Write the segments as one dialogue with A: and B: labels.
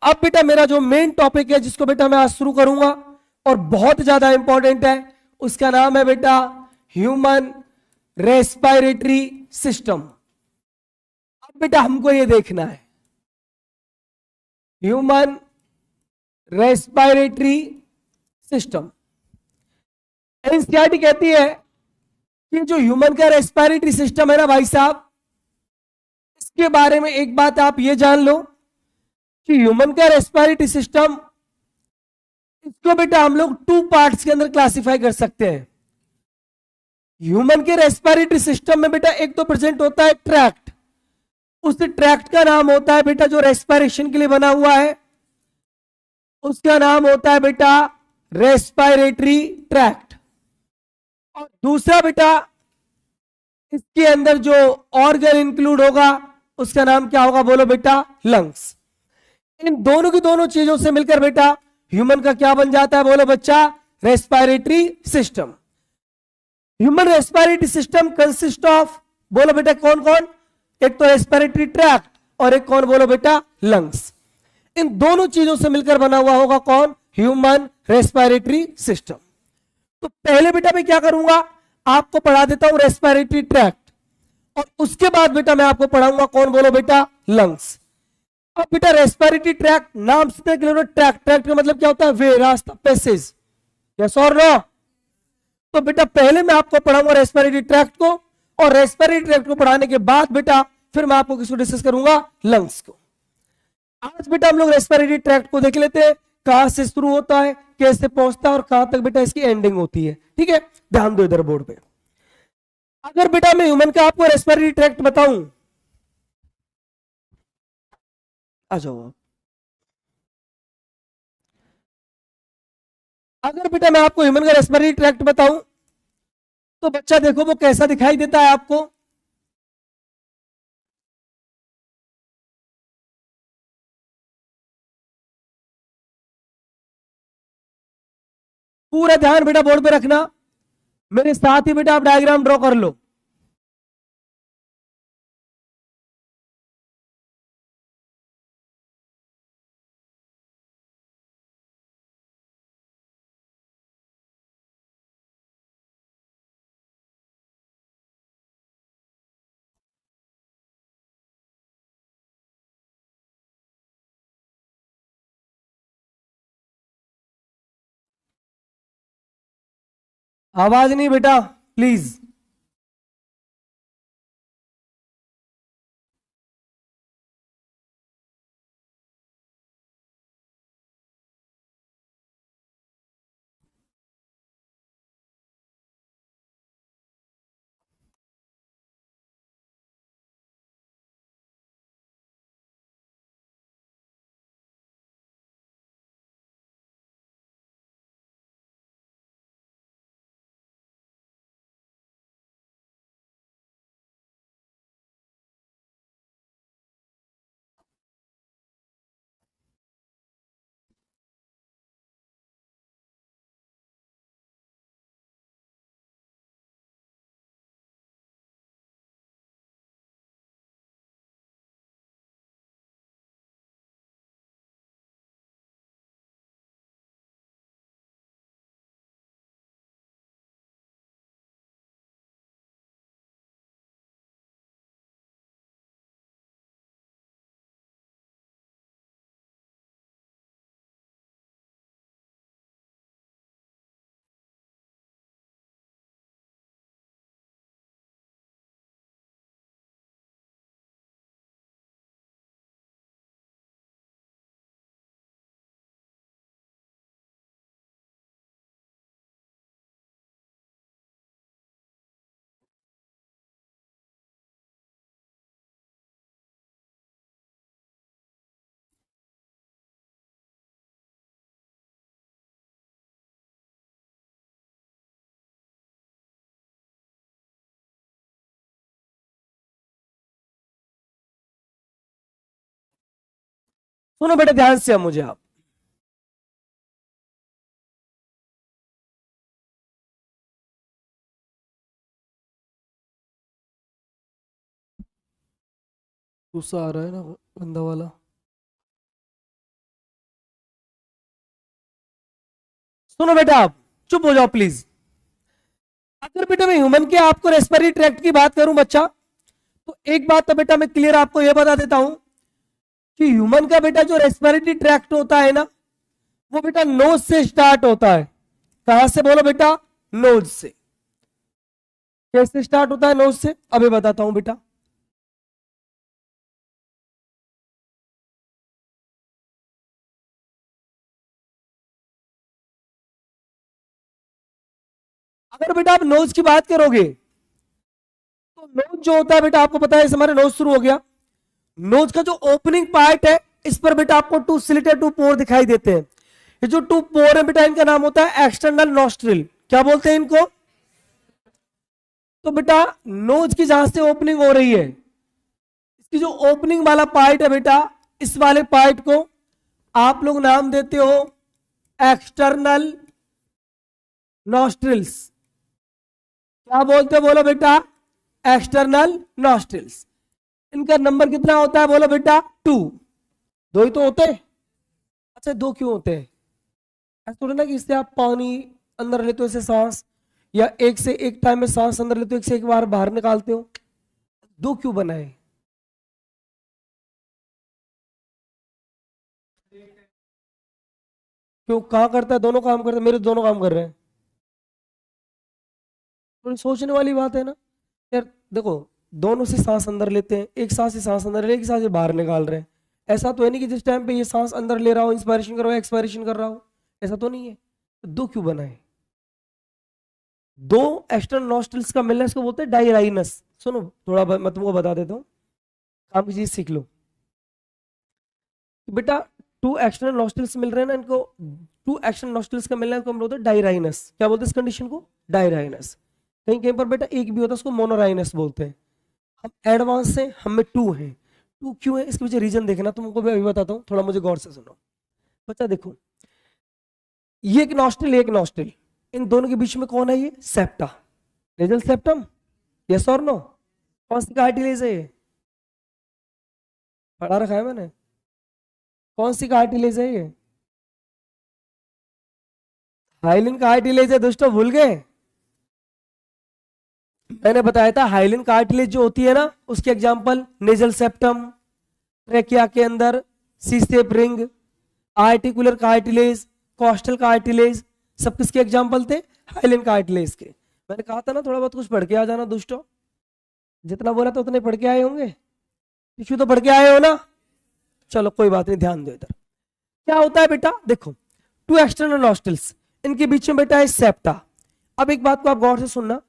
A: अब बेटा मेरा जो मेन टॉपिक है जिसको बेटा मैं आज शुरू करूंगा और बहुत ज्यादा इंपॉर्टेंट है, उसका नाम है बेटा ह्यूमन रेस्पिरेटरी सिस्टम। अब बेटा हमको ये देखना है ह्यूमन रेस्पिरेटरी सिस्टम। एनसीईआरटी कहती है कि जो ह्यूमन का रेस्पिरेटरी सिस्टम है ना भाई साहब, इसके बारे में एक बात आप ये जान लो कि ह्यूमन का रेस्पिरेटरी सिस्टम, इसको बेटा हम लोग 2 पार्ट्स के अंदर क्लासिफाई कर सकते हैं। ह्यूमन के रेस्पिरेटरी सिस्टम में बेटा एक तो प्रेजेंट होता है ट्रैक्ट, उस ट्रैक्ट का नाम होता है बेटा जो रेस्पिरेशन के लिए बना हुआ है, उसका नाम होता है बेटा रेस्पिरेटरी ट्रैक्ट। और दूसरा बेटा इसके अंदर जो ऑर्गन इंक्लूड होगा उसका नाम क्या होगा, बोलो बेटा लंग्स। इन दोनों की दोनों चीजों से मिलकर बेटा ह्यूमन का क्या बन जाता है, बोलो बच्चा respiratory system. Human respiratory system consist of, बोलो बेटा कौन कौन, एक तो रेस्पिरेटरी ट्रैक्ट और एक कौन, बोलो बेटा लंग्स। इन दोनों चीजों से मिलकर बना हुआ होगा कौन, ह्यूमन रेस्पिरेटरी सिस्टम। तो पहले बेटा मैं क्या करूंगा, आपको पढ़ा देता हूं रेस्पिरेटरी ट्रैक्ट और उसके बाद बेटा मैं आपको पढ़ाऊंगा कौन, बोलो बेटा लंग्स। अब बेटा रेस्पिरेटरी ट्रैक्ट नाम से ट्रैक्ट, ट्रैक्ट का मतलब क्या होता है, वे, रास्ता, पैसेज, यस और नो। तो बेटा पहले मैं आपको पढ़ाऊंगा रेस्पिरेटरी ट्रैक्ट को और रेस्पिरेटरी ट्रैक्ट को पढ़ाने के बाद बेटा फिर मैं आपको किसको डिस्कस करूंगा, लंग्स को। आज बेटा हम लोग रेस्पिरेटरी ट्रैक्ट को देख लेते हैं, कहां से शुरू होता है, कैसे पहुंचता है और कहां तक बेटा इसकी एंडिंग होती है। ठीक है, ध्यान दो इधर बोर्ड पे। अगर बेटा मैं ह्यूमन का आपको रेस्पिरेटरी ट्रैक्ट बताऊं, आ जाओ। अगर बेटा मैं आपको ह्यूमन का रेस्पिरेटरी ट्रैक्ट बताऊं तो बच्चा देखो वो कैसा दिखाई देता है आपको। पूरा ध्यान बेटा बोर्ड पे रखना, मेरे साथ ही बेटा आप डायग्राम ड्रॉ कर लो। आवाज नहीं बेटा प्लीज। सुनो बेटा ध्यान से अब मुझे आप, गुस्सा आ रहा है ना गंदा वाला। सुनो बेटा, आप चुप हो जाओ प्लीज। अगर बेटा मैं ह्यूमन के आपको रेस्पिरेटरी ट्रैक्ट की बात करूं बच्चा, तो एक बात तो बेटा मैं क्लियर आपको यह बता देता हूं कि ह्यूमन का बेटा जो रेस्पिरेटरी ट्रैक्ट होता है ना, वो बेटा नोज से स्टार्ट होता है। कहां से बोलो बेटा? नोज से। कैसे स्टार्ट होता है? नोज से। अभी बताता हूं बेटा। अगर बेटा आप नोज की बात करोगे तो नोज जो होता है बेटा, आपको पता है इस हमारे नोज शुरू हो गया। नोज का जो ओपनिंग पार्ट है, इस पर बेटा आपको टू स्लिट है, टू पोर दिखाई देते हैं। ये जो टू पोर है बेटा, इनका नाम होता है एक्सटर्नल नॉस्ट्रिल। क्या बोलते हैं इनको? तो बेटा नोज की जहां से ओपनिंग हो रही है, इसकी जो ओपनिंग वाला पार्ट है बेटा, इस वाले पार्ट को आप लोग नाम देते हो एक्सटर्नल नॉस्ट्रिल्स। क्या बोलते हो? बोलो बेटा, एक्सटर्नल नॉस्ट्रिल्स। इनका नंबर कितना होता है? बोलो बेटा, 2। दो ही तो होते हैं। अच्छा, दो क्यों होते हैं? ऐसा थोड़ा ना कि इससे आप पानी अंदर लेते हो, इससे सांस, या एक से एक टाइम में सांस अंदर लेते हो, एक से एक बार बाहर निकालते हो। दो क्यों बनाए? क्यों? कहाँ करता है? दोनों काम करते हैं। मेरे दोनों काम कर रहे हैं। थोड़ी सोचने वाली बात है ना यार। देखो, दोनों से सांस अंदर लेते हैं, एक सांस से सांस अंदर ले, एक सांस से बाहर निकाल रहे हैं। ऐसा तो है नहीं कि जिस टाइम पे ये सांस अंदर ले रहा हो इंस्पायरेशन कर रहा हो, एक्सपायरेशन कर रहा हो। ऐसा तो नहीं है। तो दो क्यों बनाए? दो एक्सटर्नल नॉस्ट्रिल्स का मिलना, इसको बोलते हैं डायराइनस। सुनो थोड़ा मैं तुमको बता देता हूँ, काम की चीज सीख लो। बेटा टू एक्सटर्नल नॉस्ट्रिल्स मिल रहे हैं ना, इनको टू एक्सटर्नल नॉस्ट्रिल्स का मिलना है, इनको हम बोलते हैं डायराइनस। क्या बोलते हैं इस कंडीशन को? डायराइनस। कहीं कहीं पर बेटा एक भी होता है, उसको मोनोराइनस बोलते हैं। हम एडवांस से, हम में टू है। टू क्यों है इसके पीछे रीजन देखना, तुमको मैं अभी बताता हूँ, थोड़ा मुझे गौर से सुनो। बच्चा देखो, ये एक नॉस्ट्रिल, एक नॉस्ट्रिल, इन दोनों के बीच में कौन है? ये सेप्टा, नेजल सेप्टम। यस और नो? कौन सी कार्टिलेज है ये? पढ़ा रखा है मैंने। कौन सी कार्टिलेज है ये? हाइलिन कार्टिलेज है दोस्तों, भूल गए? मैंने बताया था हाइलिन कार्टिलेज जो होती है ना, उसके एग्जांपल नेजल सेप्टम, ट्रेकिया के अंदर C shape ring, articular cartilage, costal cartilage, सब किसके एग्जांपल थे? हाइलिन कार्टिलेज के। मैंने कहा था ना थोड़ा बहुत कुछ पढ़ के आ जाना दोस्तों। जितना बोला था उतने पढ़ के आए होंगे। टिश्यू तो पढ़ के आए हो ना? चलो कोई बात नहीं, ध्यान दो इधर। क्या होता है बेटा? देखो, टू एक्सटर्नल नॉस्ट्रिल्स, इनके बीच में बेटा है सेप्टा। अब एक बात को आप गौर से सुनना,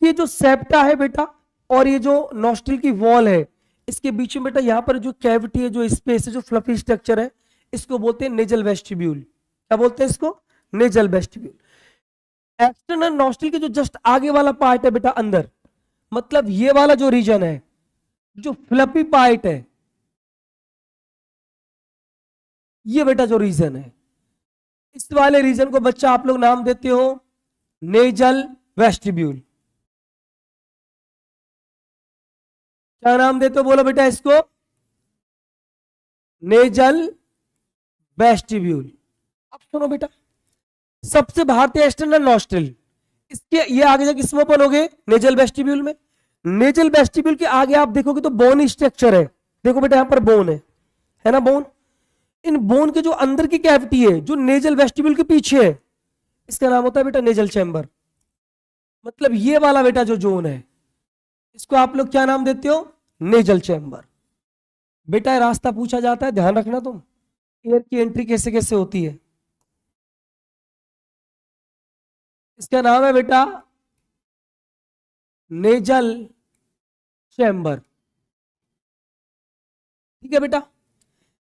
A: ये जो सेप्टा है बेटा और ये जो नॉस्ट्रिल की वॉल है, इसके बीच में बेटा यहाँ पर जो कैविटी है, जो स्पेस है, जो फ्लफी स्ट्रक्चर है, इसको बोलते हैं नेजल वेस्टिब्यूल। क्या बोलते हैं इसको? Nasal vestibule. एक्सटर्नल नॉस्ट्रिल के जो जस्ट आगे वाला पार्ट है बेटा अंदर, मतलब ये वाला जो रीजन है, जो फ्लफी पार्ट है, ये बेटा जो रीजन है, इस वाले रीजन को बच्चा आप लोग नाम देते हो नेजल वेस्टिब्यूल। क्या नाम देते हो? बोलो बेटा इसको, नेजल वेस्टिब्यूल। अब सुनो बेटा, सबसे बाहर थे एक्सटर्नल नॉस्ट्रिल, इसके ये आगे जाके किसमें ओपन हो गए? नेजल वेस्टिब्यूल में। नेजल वेस्टिब्यूल के आगे आप देखोगे तो बोन स्ट्रक्चर है। देखो बेटा यहां पर बोन है ना, बोन। इन बोन के जो अंदर की कैविटी है, जो नेजल वेस्टिब्यूल के पीछे है, इसका नाम होता है बेटा नेजल चैम्बर। मतलब ये वाला बेटा जो जोन है, इसको आप लोग क्या नाम देते हो? Nasal chamber. बेटा ये रास्ता पूछा जाता है, ध्यान रखना तुम, एयर की एंट्री कैसे कैसे होती है। इसका नाम है बेटा नेजल चैम्बर। ठीक है बेटा।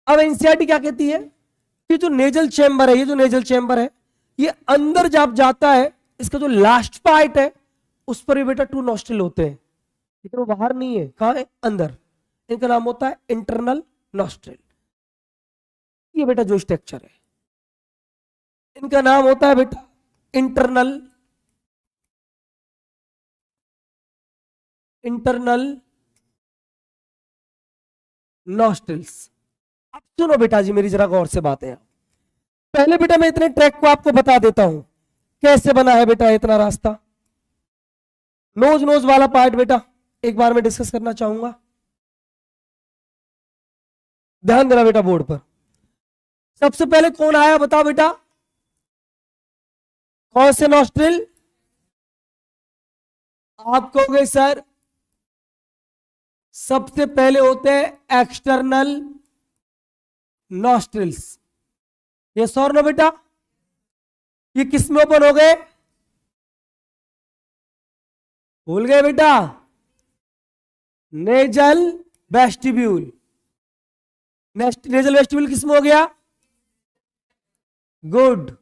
A: अब एनसीईआरटी क्या कहती है कि जो नेजल चैम्बर है, ये जो नेजल चैम्बर है, ये अंदर जब जाता है, इसका जो लास्ट पार्ट है उस पर भी बेटा टू नॉस्ट्रिल होते हैं, लेकिन वो बाहर नहीं है। कहां है? अंदर। इनका नाम होता है इंटरनल नॉस्ट्रिल। ये बेटा जो स्ट्रक्चर है, इनका नाम होता है बेटा इंटरनल इंटरनल नॉस्ट्रिल्स। अब सुनो बेटा जी, मेरी जरा गौर से बातें। पहले बेटा मैं इतने ट्रैक को आपको बता देता हूं कैसे बना है बेटा इतना रास्ता। नोज नोज वाला पार्ट बेटा एक बार मैं डिस्कस करना चाहूंगा, ध्यान देना बेटा बोर्ड पर। सबसे पहले कौन आया बताओ बेटा, कौन से नॉस्ट्रिल? आप कहोगे सर सबसे पहले होते हैं एक्सटर्नल नॉस्ट्रिल्स। ये सौर नो बेटा, ये किस में ओपन हो गए? भूल गए बेटा? Nasal vestibule. नेजल वेस्टिब्यूल किस में हो गया? Good,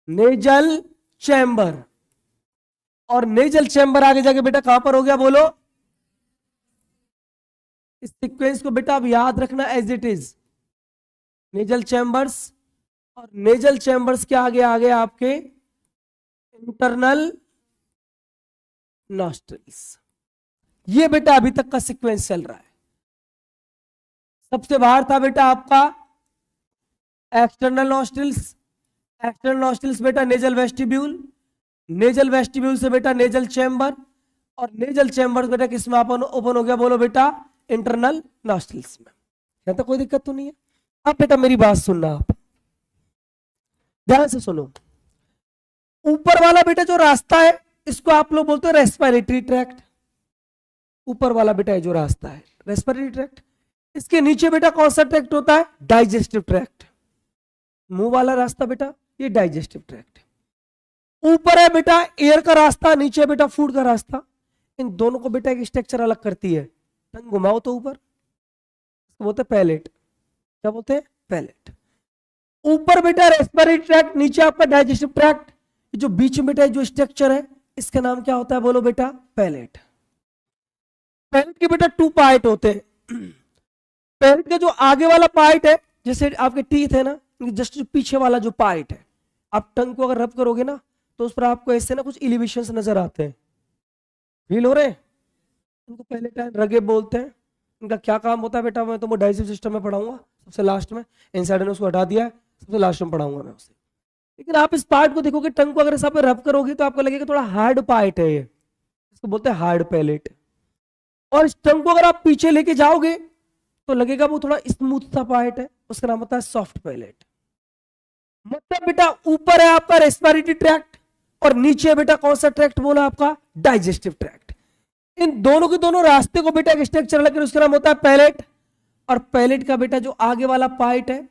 A: nasal chamber. और नेजल चैम्बर आगे जाके बेटा कहां पर हो गया बोलो? इस सीक्वेंस को बेटा अब याद रखना as it is. Nasal chambers और नेजल चैम्बर्स के आगे आगे आपके इंटरनल नॉस्ट्रिल्स। ये बेटा अभी तक का सीक्वेंस चल रहा है। सबसे बाहर था बेटा आपका एक्सटर्नल नॉस्ट्रिल्स। एक्सटर्नल नॉस्ट्रिल्स बेटा नेजल वेस्टिब्यूल, नेजल वेस्टिब्यूल से बेटा नेजल चैम्बर, और नेजल चैम्बर बेटा किस में ओपन हो गया बोलो बेटा? इंटरनल नॉस्ट्रिल्स में। यहां तक कोई दिक्कत तो नहीं है? अब बेटा मेरी बात सुनना, आप ध्यान से सुनो। ऊपर वाला बेटा जो रास्ता है इसको आप लोग बोलते हो रेस्पिरेटरी ट्रैक्ट। ऊपर वाला बेटा जो रास्ता है रेस्पिरेटरी ट्रैक्ट। इसके नीचे बेटा कौन सा ट्रैक्ट होता है? Digestive tract. मुंह वाला रास्ता बेटा ये डाइजेस्टिव ट्रैक्ट। ऊपर है बेटा एयर का रास्ता, नीचे बेटा फूड का रास्ता। इन दोनों को बेटा एक स्ट्रक्चर अलग करती है। टंग घुमाओ तो ऊपर, बोलते पैलेट। क्या बोलते हैं? पैलेट। ऊपर बेटा रेस्पिरेटरी ट्रैक्ट, नीचे आपका डाइजेस्टिव ट्रैक्ट। जो बीच में बेटा जो स्ट्रक्चर है इसका नाम क्या होता है बोलो बेटा? पैलेट। पैलेट के बेटा टू पार्ट होते हैं। पैलेट का जो आगे वाला पार्ट है, जैसे आपके टीथ है ना, जस्ट पीछे वाला जो पार्ट है, आप टंग को अगर रब करोगे ना तो उस पर आपको ऐसे ना कुछ एलिवेशंस नजर आते हैं। फील हो रहे हैं? इनको पैलेटाइन रगे बोलते हैं। इनका क्या काम होता है बेटा मैं तो डाइजेस्टिव सिस्टम में पढ़ाऊंगा सबसे लास्ट में। इनसाइड ने उसको हटा दिया है, सबसे लास्ट में पढ़ाऊंगा मैं उसे। लेकिन आप इस पार्ट को देखोगे, टंग को अगर इस पे रब करोगे तो आपको लगेगा थोड़ा हार्ड पार्ट है ये, इसको बोलते हैं हार्ड पैलेट। और इस टंग को अगर आप पीछे लेके जाओगे तो लगेगा वो थोड़ा स्मूथ सा पार्ट है, उसका नाम होता है सॉफ्ट पैलेट। मतलब बेटा ऊपर है आपका रेस्पिरेटरी ट्रैक्ट और नीचे बेटा कौन सा ट्रैक्ट बोला आपका? Digestive tract. इन दोनों के दोनों रास्ते को बेटा एक स्ट्रक्चर लगे, उसका नाम होता है पैलेट। और पैलेट का बेटा जो आगे वाला पार्ट है,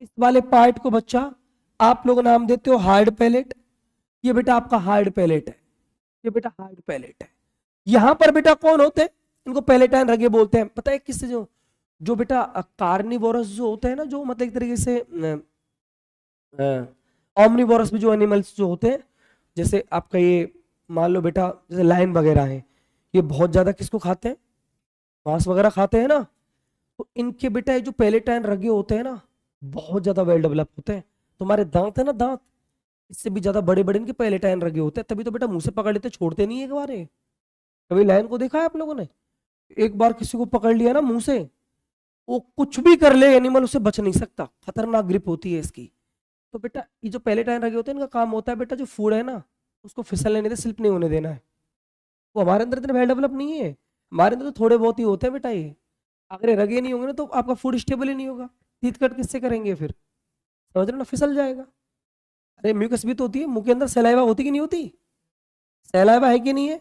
A: इस वाले पार्ट को बच्चा आप लोग नाम देते हो हार्ड पैलेट। ये बेटा आपका हार्ड पैलेट है, ये बेटा हार्ड पैलेट है। यहां पर बेटा कौन होते हैं? इनको पैलेटाइन रगे बोलते हैं। पता है किससे? जो बेटा कार्निवोरस जो होते हैं ना, जो मतलब एक तरीके से ओमनिवोरस भी जो एनिमल्स जो होते हैं, जैसे आपका ये मान लो बेटा जैसे लायन वगैरह है, ये बहुत ज्यादा किसको खाते हैं? मांस वगैरह खाते हैं ना। तो इनके बेटा ये जो पैलेटाइन रगे होते हैं ना बहुत ज्यादा वेल डेवलप होते हैं। तुम्हारे दांत है ना, दांत इससे भी ज्यादा बड़े बड़े इनके पैलेटाइन रगे होते हैं, तभी तो बेटा मुंह से पकड़ लेते, छोड़ते नहीं एक बार। कभी लायन को देखा है आप लोगों ने? एक बार किसी को पकड़ लिया ना मुंह से, वो कुछ भी कर ले एनिमल उससे बच नहीं सकता, खतरनाक ग्रिप होती है इसकी। तो बेटा ये जो पैलेटाइन रगे होते हैं इनका काम होता है बेटा जो फूड है ना उसको फिसलने नहीं देना, स्लिप नहीं होने देना है। वो हमारे अंदर इतने वेल डेवलप नहीं है, हमारे अंदर तो थोड़े बहुत ही होते हैं बेटा। ये अगर ये रगे नहीं होंगे ना तो आपका फूड स्टेबल ही नहीं होगा। टीथ कट किससे करेंगे फिर? समझ रहे ना, फिसल जाएगा। अरे म्यूकस भी तो होती है, मुंह के अंदर सलाइवा होती कि नहीं होती? सलाइवा है कि नहीं है?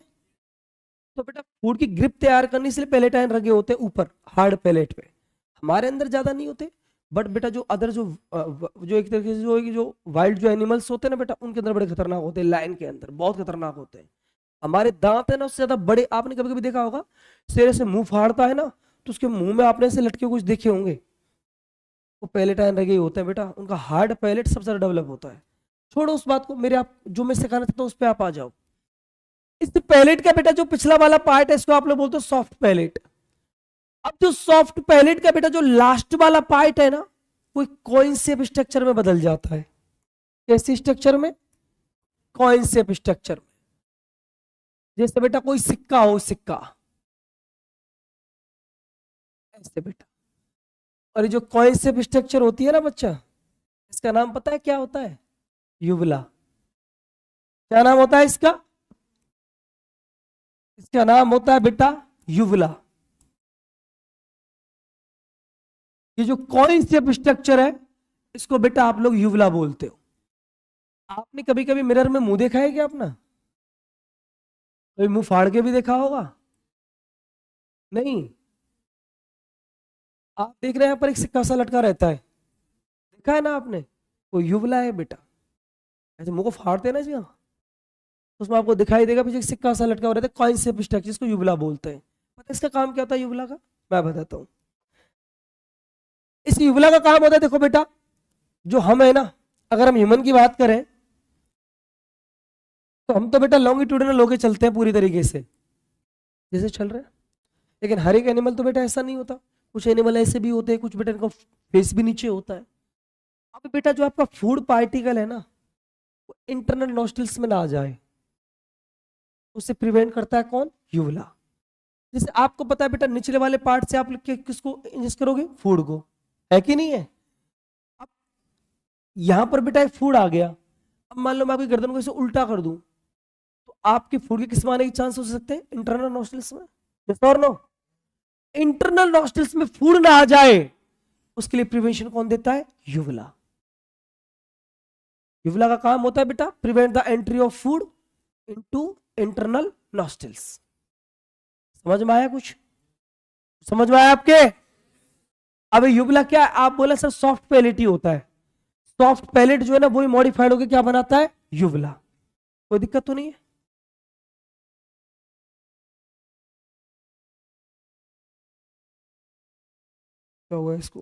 A: तो बेटा फूड की ग्रिप तैयार करने के लिए पैलेटाइन रगे होते हैं ऊपर हार्ड पैलेट पे। हमारे अंदर ज्यादा नहीं होते, बट बेटा जो अदर जो एक तरीके से जो वाइल्ड जो एनिमल्स होते हैं ना बेटा उनके अंदर बड़े खतरनाक होते हैं। लायन के अंदर बहुत खतरनाक होते हैं। हमारे दांत है ना उससे ज्यादा बड़े। आपने कभी कभी देखा होगा शेर से मुंह फाड़ता है ना तो उसके मुंह में आपने से लटके कुछ देखे होंगे, वो पैलेटाइन रगे होते हैं बेटा। उनका हार्ड पैलेट सबसे ज्यादा डेवलप होता है। छोड़ो उस बात को, मेरे आप जो मैं सिखाना चाहता हूँ उस पर आप आ जाओ। इस पैलेट का बेटा जो पिछला वाला पार्ट है इसको आप लोग बोलते हो सॉफ्ट पैलेट। अब जो सॉफ्ट पैलेट का बेटा जो लास्ट वाला पार्ट है ना वो कॉइन शेप स्ट्रक्चर में बदल जाता है। कैसी स्ट्रक्चर में? कॉइन शेप स्ट्रक्चर में। जैसे बेटा कोई सिक्का हो, सिक्का ऐसे बेटा। और ये जो कॉइन शेप स्ट्रक्चर होती है ना बच्चा, इसका नाम पता है क्या होता है? युवला। क्या नाम होता है इसका? इसका नाम होता है बेटा युवला। ये जो कॉइन शेप स्ट्रक्चर है इसको बेटा आप लोग युवला बोलते हो। आपने कभी कभी मिरर में मुंह देखा है क्या अपना? कभी मुंह फाड़ के भी देखा होगा? नहीं। आप देख रहे हैं यहाँ पर एक सिक्का सा लटका रहता है, देखा है ना आपने? वो युवला है बेटा। ऐसे मुंह को फाड़ते हैं ना जी, हाँ, उसमें आपको दिखाई देगा पीछे एक सिक्का सा लटका हुआ रहता है, कॉइन शेप स्ट्रक्चर, जिसको युवला बोलते हैं। पता है इसका काम क्या होता है युवला का? मैं बताता हूँ। इस युवला का काम होता है, देखो बेटा, जो हम है ना, अगर हम ह्यूमन की बात करें तो हम तो बेटा लॉन्गिट्यूडिनल होके चलते हैं पूरी तरीके से, जैसे चल रहे हैं। लेकिन हर एक एनिमल तो बेटा ऐसा नहीं होता। कुछ एनिमल ऐसे भी होते हैं, कुछ बेटा इनका फेस भी नीचे होता है। अब बेटा जो आपका फूड पार्टिकल है ना, वो इंटरनल नॉस्ट्रिल्स में ना आ जाए, उससे प्रिवेंट करता है कौन? यूवला। जैसे आपको पता है बेटा, निचले वाले पार्ट से आप किसको इंजेस्ट करोगे? फूड को, है कि नहीं है? अब यहां पर बेटा एक फूड आ गया, अब मान लो मैं आपकी गर्दन को इसे उल्टा कर दूं, तो आपके फूड के किस में आने के चांस हो सकते हैं? इंटरनल नॉस्ट्रिल्स में। यस और नो? इंटरनल नॉस्ट्रिल्स में फूड ना आ जाए, उसके लिए प्रिवेंशन कौन देता है? यूवला। यूवला का काम होता है बेटा prevent the entry of food into internal nostrils. समझ में आया कुछ? समझ में आया आपके? अब यूवला क्या है? आप बोले सर सॉफ्ट पैलेट ही होता है। सॉफ्ट पैलेट जो है ना, वही मॉडिफाइड होकर क्या बनाता है? यूवला। कोई दिक्कत तो नहीं है? क्या हुआ इसको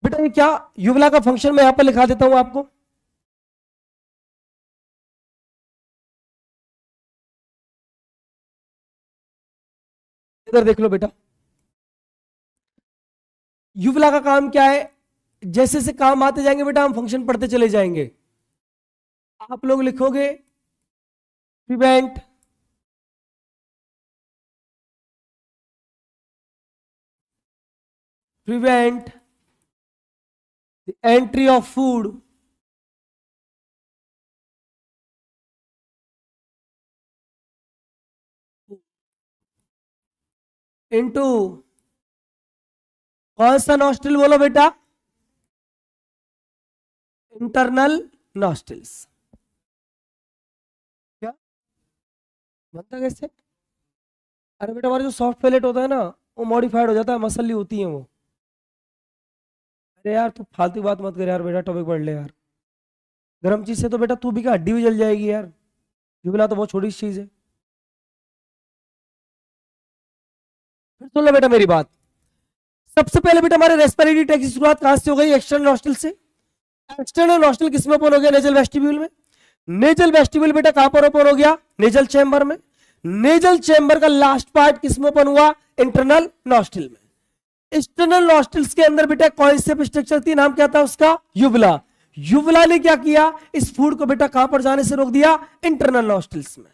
A: बेटा? ये क्या यूवला का फंक्शन मैं यहां पर लिखा देता हूं आपको। इधर देख लो बेटा, यूवला का काम क्या है? जैसे से काम आते जाएंगे बेटा, हम फंक्शन पढ़ते चले जाएंगे। आप लोग लिखोगे prevent prevent the entry of food into कौन सा नॉस्ट्रिल बोलो बेटा? Internal nostrils. क्या बनता कैसे? अरे बेटा, हमारा जो सॉफ्ट पैलेट होता है ना, वो मॉडिफाइड हो जाता है, मसली होती है वो। अरे यार तू फालतू बात मत कर यार बेटा, टॉपिक पढ़ ले यार। गर्म चीज से तो बेटा तू भी का हड्डी भी जल जाएगी यार। युवला तो बहुत छोटी चीज है। फिर सुन लो बेटा मेरी बात। सबसे पहले बेटा हमारे रेस्पिरेटरी ट्रैक की शुरुआत कहां से हो गई? एक्सटर्नल नॉस्ट्रिल से। एक्सटर्नल नॉस्ट्रिल किसमें ओपन हो गया? नेजल वेस्टिब्यूल में। नेजल वेस्टिब्यूल बेटा कहां पर ओपन हो गया? नेजल चैम्बर में। नेजल चैम्बर का लास्ट पार्ट किसमें ओपन हुआ? इंटरनल नॉस्ट्रिल में। एक्सटर्नल नॉस्ट्रिल्स के अंदर बेटा कौन से स्ट्रक्चर थी, नाम क्या था उसका? युवला। युवला ने क्या किया? इस फूड को बेटा कहां पर जाने से रोक दिया? इंटरनल नॉस्ट्रिल्स में।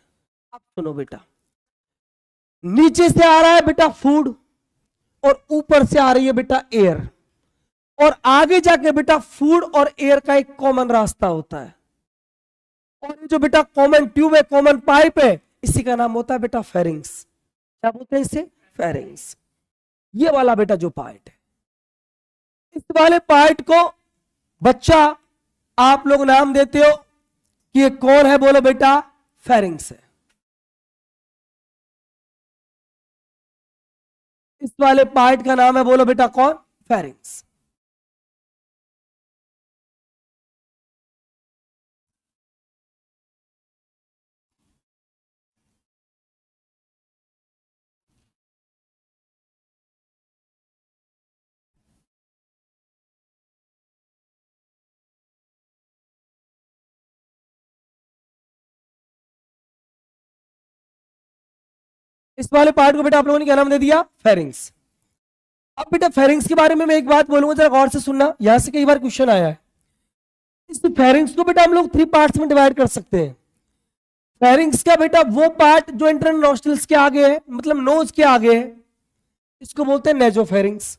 A: अब सुनो बेटा, नीचे से आ रहा है बेटा फूड, और ऊपर से आ रही है बेटा एयर, और आगे जाके बेटा फूड और एयर का एक कॉमन रास्ता होता है, और ये जो बेटा कॉमन ट्यूब है, कॉमन पाइप है, इसी का नाम होता है बेटा फेरिंग्स। क्या बोलते हैं इसे? फेरिंग्स। ये वाला बेटा जो पार्ट है, इस वाले पार्ट को बच्चा आप लोग नाम देते हो कि ये कौन है? बोलो बेटा, फेरिंग्स है। इस वाले पार्ट का नाम है, बोलो बेटा कौन? फेरिंग्स। इस वाले पार्ट को बेटा आप लोगों ने क्या नाम दे दिया? फेरिंग्स। अब बेटा फेरिंग्स के बारे में मैं एक बात बोलूंगा, जरा गौर से सुनना, यहां से कई बार क्वेश्चन आया है। इस फेरिंग्स को बेटा हम लोग 3 पार्ट्स में डिवाइड कर सकते हैं। फेरिंग्स का बेटा वो पार्ट जो इंटरनल नॉस्ट्रिल्स के आगे है, मतलब नोज के आगे है, इसको बोलते हैं नेजोफेरिंग्स।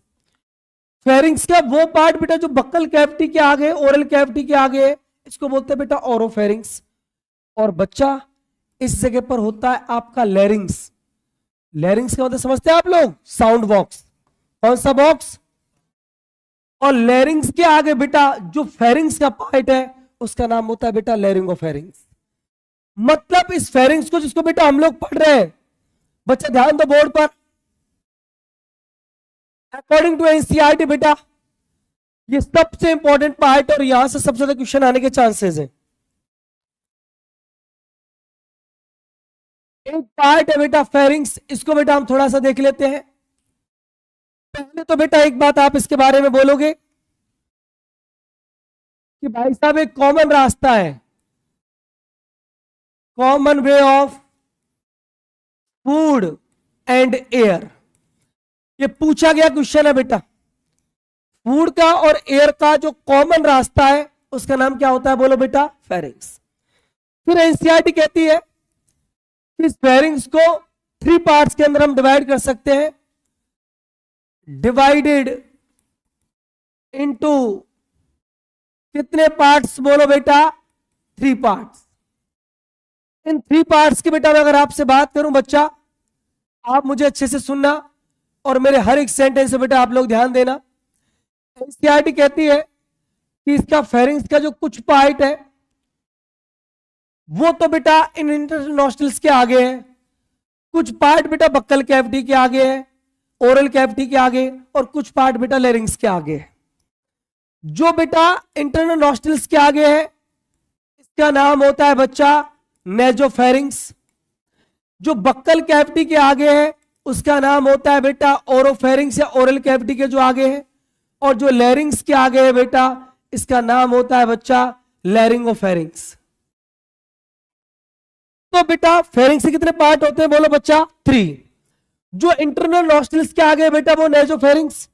A: फेरिंग्स का वो पार्ट बेटा जो बक्कल कैविटी के आगे, ओरल कैविटी के आगे है, इसको बोलते हैं बेटा ओरोफेरिंग्स। और बच्चा इस जगह पर होता है आपका लैरिंग्स। लैरिंग्स का मतलब समझते हैं आप लोग, साउंड बॉक्स। कौन सा बॉक्स? और लैरिंग्स के आगे बेटा जो फेरिंग्स का पार्ट है उसका नाम होता है बेटा लैरिंगोफेरिंग्स। मतलब इस फेरिंग्स को जिसको बेटा हम लोग पढ़ रहे हैं, बच्चा ध्यान दो बोर्ड पर, अकॉर्डिंग टू एनसीईआरटी बेटा ये सबसे इंपॉर्टेंट पार्ट और यहां से सबसे ज्यादा क्वेश्चन आने के चांसेस हैं। एक पार्ट है बेटा फेरिंग्स, इसको बेटा हम थोड़ा सा देख लेते हैं। पहले तो बेटा एक बात आप इसके बारे में बोलोगे कि भाई साहब एक कॉमन रास्ता है, common way of food and air. ये पूछा गया क्वेश्चन है बेटा। फूड का और एयर का जो कॉमन रास्ता है उसका नाम क्या होता है? बोलो बेटा, फेरिंग्स। फिर एनसीईआरटी कहती है कि इस फेरिंग्स को 3 पार्ट्स के अंदर हम डिवाइड कर सकते हैं। डिवाइडेड इनटू कितने पार्ट्स? बोलो बेटा, 3 पार्ट्स। इन 3 पार्ट्स की बेटा मैं अगर आपसे बात करूं बच्चा, आप मुझे अच्छे से सुनना और मेरे हर एक सेंटेंस से बेटा आप लोग ध्यान देना। एनसीईआरटी कहती है कि इसका फेरिंग्स का जो कुछ पार्ट है वो तो बेटा इन इंटरनोस्ट्रल्स के आगे है, कुछ पार्ट बेटा बक्कल कैविटी के आगे है, ओरल कैविटी के आगे, और कुछ पार्ट बेटा लैरिंग्स के आगे है। जो बेटा इंटरनल नॉस्ट्रल्स के आगे है इसका नाम होता है बच्चा नेजोफेरिंग्स। जो बक्कल कैविटी के आगे है उसका नाम होता है बेटा ओरोफेरिंग्स या ओरल कैविटी के जो आगे है, और जो लैरिंग्स के आगे है बेटा इसका नाम होता है बच्चा लैरिंगोफेरिंग्स। तो बेटा फेरिंग्स के कितने पार्ट होते हैं? बोलो बच्चा, 3। जो इंटरनल नॉस्ट्रल्स के आगे है बेटा वो नेजोफेरिंग्स,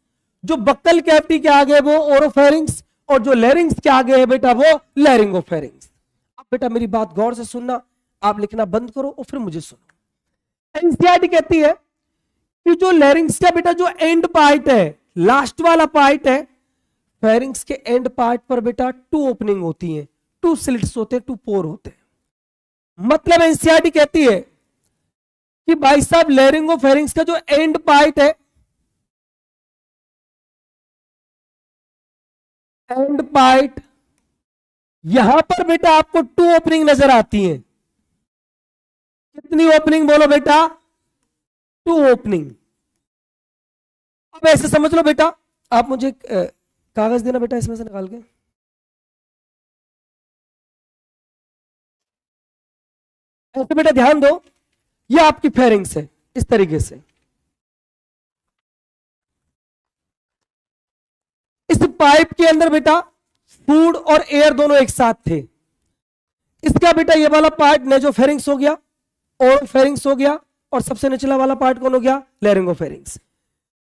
A: जो बक्कल कैविटी के आगे है वो ओरोफेरिंग्स, और जो लैरिंग्स के आगे है बेटा वो लैरिंगोफेरिंग्स। अब बेटा मेरी बात गौर से सुनना, आप लिखना बंद करो और फिर मुझे सुनो। एनसीईआरटी कहती है कि जो लैरिंग्स का बेटा जो एंड पार्ट है, लास्ट वाला पार्ट है, फेरिंग्स के एंड पार्ट पर बेटा 2 ओपनिंग होती हैं, 2 स्लिट्स होते हैं, 2 पोर होते हैं। मतलब एनसीईआरटी कहती है कि भाई साहब लैरिंगोफेरिंग्स का जो एंड पार्ट है, एंड पार्ट, यहां पर बेटा आपको 2 ओपनिंग नजर आती हैं। कितनी ओपनिंग? बोलो बेटा, 2 ओपनिंग। अब ऐसे समझ लो बेटा, आप मुझे कागज देना बेटा इसमें से निकाल के। ऐसे बेटा ध्यान दो, ये आपकी फेरिंग्स है इस तरीके से। इस पाइप के अंदर बेटा फूड और एयर दोनों एक साथ थे। इसका बेटा ये वाला पार्ट नेजोफेरिंग्स हो गया, ओरोफेरिंग्स हो गया, और सबसे निचला वाला पार्ट कौन हो गया? लैरिंगोफेरिंग्स।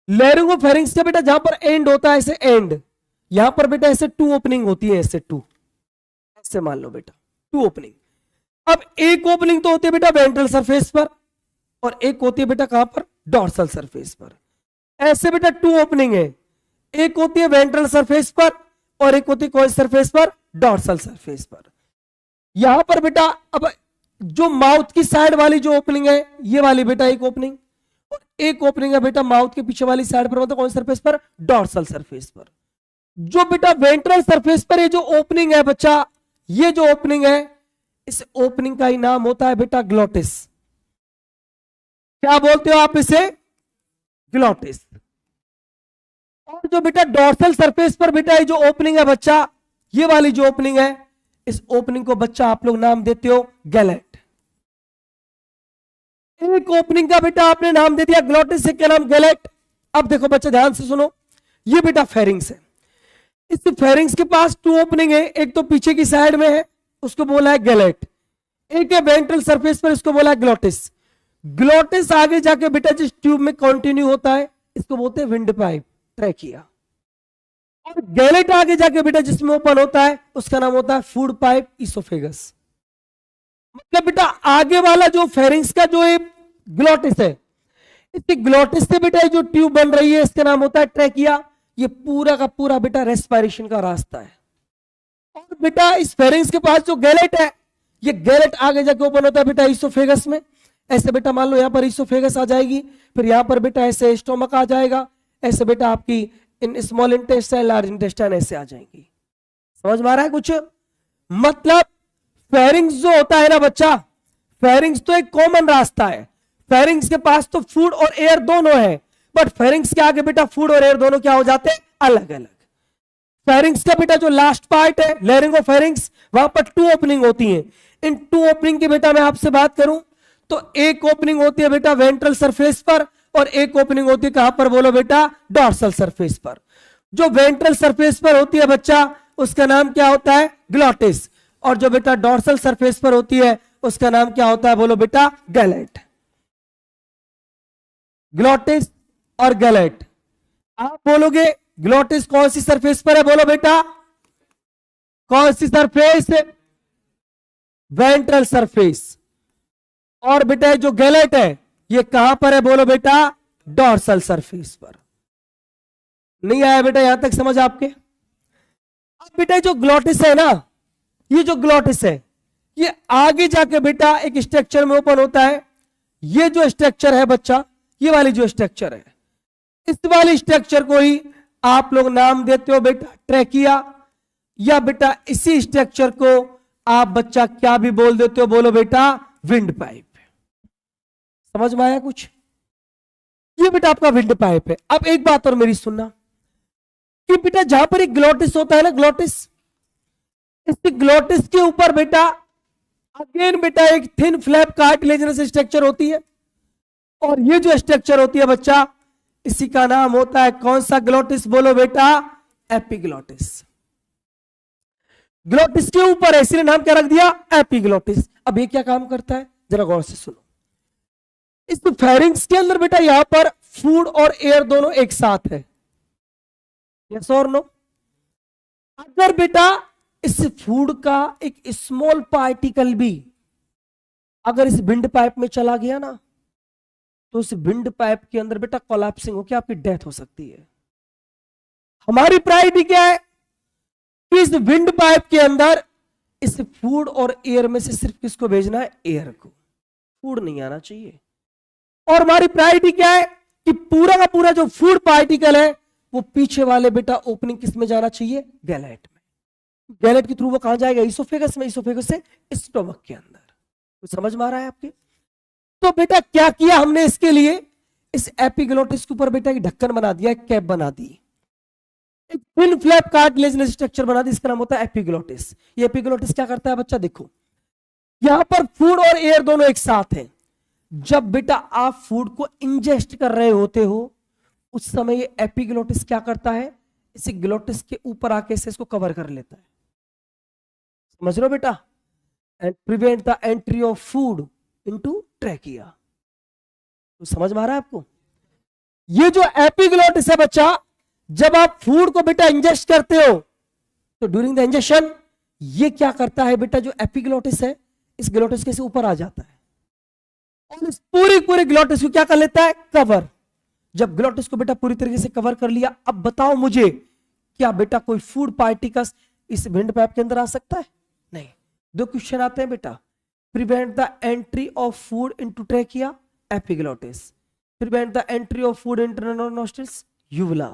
A: लैरिंगोफेरिंग्स का बेटा जहां पर एंड होता है ऐसे एंड, यहां पर बेटा ऐसे 2 ओपनिंग होती है, ऐसे 2, ऐसे मान लो बेटा 2 ओपनिंग। अब एक ओपनिंग तो होती है बेटा वेंट्रल सरफेस पर, और एक होती है बेटा कहां पर? डॉर्सल सरफेस पर। ऐसे बेटा 2 ओपनिंग है, एक होती है वेंट्रल सरफेस पर और एक होती है कौन सरफेस पर? डॉर्सल सरफेस पर। यहां पर बेटा अब जो माउथ की साइड वाली जो ओपनिंग है ये वाली बेटा एक ओपनिंग, और एक ओपनिंग है बेटा माउथ के पीछे वाली साइड पर, मतलब कौन सरफेस पर? डॉर्सल सरफेस पर। जो बेटा वेंट्रल सरफेस पर ये जो ओपनिंग है बच्चा, ये जो ओपनिंग है, इस ओपनिंग का ही नाम होता है बेटा ग्लोटिस। क्या बोलते हो आप इसे? ग्लोटिस। और जो बेटा डॉर्सल सरफेस पर बेटा ये जो ओपनिंग है बच्चा, ये वाली जो ओपनिंग है, इस ओपनिंग को बच्चा आप लोग नाम देते हो गैलेट। एक ओपनिंग का बेटा आपने नाम दे दिया ग्लोटिस, से क्या नाम? गैलेट। अब देखो बच्चा ध्यान से सुनो, ये बेटा फेरिंग्स है। इस फेरिंग्स के पास 2 ओपनिंग है, एक तो पीछे की साइड में है उसको बोला है गैलेट, एक है वेंट्रल सरफेस पर इसको बोला है ग्लोटिस। ग्लोटिस आगे जाके बेटा जिस ट्यूब में कंटिन्यू होता है इसको बोलते हैं विंड पाइप, ट्रैकिया। और गैलेट आगे जाके बेटा जिसमें ओपन होता है उसका नाम होता है फूड पाइप, इसोफेगस। मतलब बेटा आगे वाला जो फेरिंग्स का जो ग्लोटिस है, इसके ग्लोटिस से बेटा जो ट्यूब बन रही है इसका नाम होता है ट्रैकिया। ये पूरा का पूरा बेटा रेस्पिरेशन का रास्ता है। और बेटा इस फेरिंग्स के पास जो गैलेट है, ये गैलेट आगे जाके ओपन होता है बेटा ईसोफेगस में। ऐसे बेटा मान लो यहां पर ईसोफेगस आ जाएगी, फिर यहां पर बेटा ऐसे स्टोमक आ जाएगा, ऐसे बेटा आपकी in small intestine large intestine ऐसे आ जाएंगी। समझ में आ रहा है कुछ? मतलब फेरिंग्स जो होता है ना बच्चा, फेरिंग्स तो एक कॉमन रास्ता है। फेरिंग्स के पास तो फूड और एयर दोनों है, बट फेरिंग्स के आगे बेटा फूड और एयर दोनों क्या हो जाते हैं? अलग अलग। फेरिंग्स का बेटा जो लास्ट पार्ट है लैरिंगोफेरिंग्स, वहां पर 2 ओपनिंग होती हैं। इन 2 ओपनिंग की बेटा मैं आपसे बात करूं तो एक ओपनिंग होती है बेटा वेंट्रल सरफेस पर और एक ओपनिंग होती है कहां पर बोलो बेटा? डॉर्सल सरफेस पर। जो वेंट्रल सरफेस पर होती है बच्चा उसका नाम क्या होता है? ग्लॉटिस। और जो बेटा डॉर्सल सरफेस पर होती है उसका नाम क्या होता है? बोलो बेटा? गैलेट। ग्लॉटिस और गैलेट। आप बोलोगे ग्लॉटिस कौन सी सरफेस पर है? बोलो बेटा कौन सी सरफेस? Ventral surface. और बेटा जो गैलेट है ये कहां पर है? बोलो बेटा डॉर्सल सरफेस पर। नहीं आया बेटा यहां तक समझ आपके? अब बेटा जो ग्लॉटिस है ना, ये जो ग्लॉटिस है ये आगे जाके बेटा एक स्ट्रक्चर में ओपन होता है। ये जो स्ट्रक्चर है बच्चा, ये वाली जो स्ट्रक्चर है, इस वाली स्ट्रक्चर को ही आप लोग नाम देते हो बेटा ट्रैकिया, या बेटा इसी स्ट्रक्चर को आप बच्चा क्या भी बोल देते हो? बोलो बेटा विंड पाइप। समझ में आया कुछ? ये बेटा आपका विंड पाइप है। अब एक बात और मेरी सुनना कि बेटा जहां पर एक ग्लॉटिस होता है ना, ग्लॉटिस, इस ग्लॉटिस के ऊपर बेटा अगेन बेटा एक थिन फ्लैप कार्टिलेजिनस स्ट्रक्चर होती है। और ये जो स्ट्रक्चर होती है बच्चा, इसी का नाम होता है कौन सा ग्लॉटिस? बोलो बेटा एपिग्लॉटिस। ग्लॉटिस के ऊपर है इसलिए नाम क्या रख दिया? एपिग्लॉटिस। अब ये क्या काम करता है जरा गौर से सुनो। इस फेरिंग्स के अंदर बेटा यहां पर फूड और एयर दोनों एक साथ है, यस और नो? अगर बेटा इस फूड का एक स्मॉल पार्टिकल भी अगर इस विंड पाइप में चला गया ना, तो इस विंड पाइप के अंदर बेटा कोलैप्सिंग होकर आपकी डेथ हो सकती है। हमारी प्रायोरिटी क्या है कि इस विंड पाइप के अंदर इस फूड और एयर में से सिर्फ किसको भेजना है? एयर को। फूड नहीं आना चाहिए। और हमारी प्रायोरिटी क्या है कि पूरा का पूरा जो फूड पार्टिकल है वो पीछे वाले बेटा ओपनिंग किस में जाना चाहिए? गैलेट में। गैलेट के थ्रू वो कहां जाएगा? ईसोफेगस में। ईसोफेगस से स्टोमक के अंदर। कुछ समझ में आ रहा है आपके? तो बेटा क्या किया हमने इसके लिए? इस एपिग्लॉटिस के ऊपर बेटा एक ढक्कन बना दिया, एक कैप बना दी, एक थिन फ्लैप कार्टिलेजिनस स्ट्रक्चर बना दी, इसका नाम होता है एपिग्लॉटिस। ये एपिग्लॉटिस क्या करता है बच्चा? देखो यहां पर फूड और एयर दोनों एक साथ हैं। जब बेटा आप फूड को इंजेस्ट कर रहे होते हो उस समय ये एपिग्लॉटिस क्या करता है? इस ग्लॉटिस के ऊपर आके से इसको कवर कर लेता है। समझ लो बेटा? And prevent the entry of food into trachea. तो समझ में आ रहा है आपको? ये जो एपिग्लॉटिस है बच्चा, जब आप फूड को बेटा इंजेस्ट करते हो तो ड्यूरिंग द इंजेक्शन ये क्या करता है बेटा? जो एपिग्लॉटिस है इस ग्लॉटिस के से ऊपर आ जाता है और इस पूरी ग्लॉटिस को क्या कर लेता है? कवर। जब ग्लॉटिस को बेटा पूरी तरीके से कवर कर लिया, अब बताओ मुझे क्या बेटा कोई फूड पार्टिकल्स इस विंड पाइप के अंदर आ सकता है? नहीं। 2 क्वेश्चन आते हैं बेटा। Prevent the entry of food into trachea, epiglottis. Prevent the entry of food internal nostrils, uvula.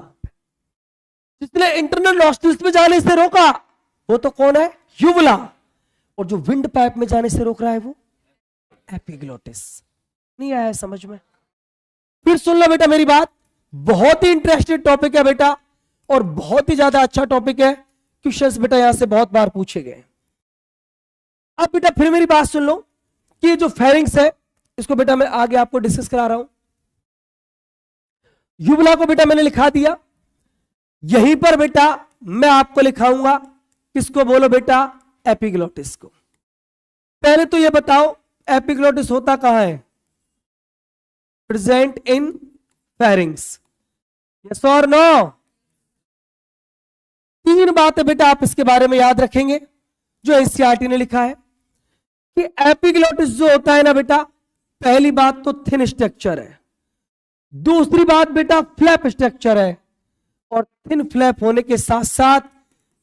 A: जिसने इंटरनल नॉस्ट्रिल्स में जाने से रोका वो तो कौन है? यूवुला। और जो विंड पाइप में जाने से रोक रहा है वो एपिग्लॉटिस। नहीं आया समझ में? फिर सुन लो बेटा मेरी बात, बहुत ही इंटरेस्टेड टॉपिक है बेटा और बहुत ही ज्यादा अच्छा टॉपिक है। क्वेश्चंस बेटा यहां से बहुत बार पूछे गए। अब बेटा फिर मेरी बात सुन लो कि जो फेरिंग्स है इसको बेटा मैं आगे आपको डिस्कस करा रहा हूं। यूवुला को बेटा मैंने लिखा दिया, यहीं पर बेटा मैं आपको लिखाऊंगा किसको? बोलो बेटा एपिग्लॉटिस को। पहले तो ये बताओ एपिग्लॉटिस होता कहां है? प्रेजेंट इन फेरिंग्स, यस और नो? 3 बातें बेटा आप इसके बारे में याद रखेंगे जो एनसीईआरटी ने लिखा है कि एपिग्लॉटिस जो होता है ना बेटा, पहली बात तो थिन स्ट्रक्चर है, दूसरी बात बेटा फ्लैप स्ट्रक्चर है, और थिन फ्लैप होने के साथ साथ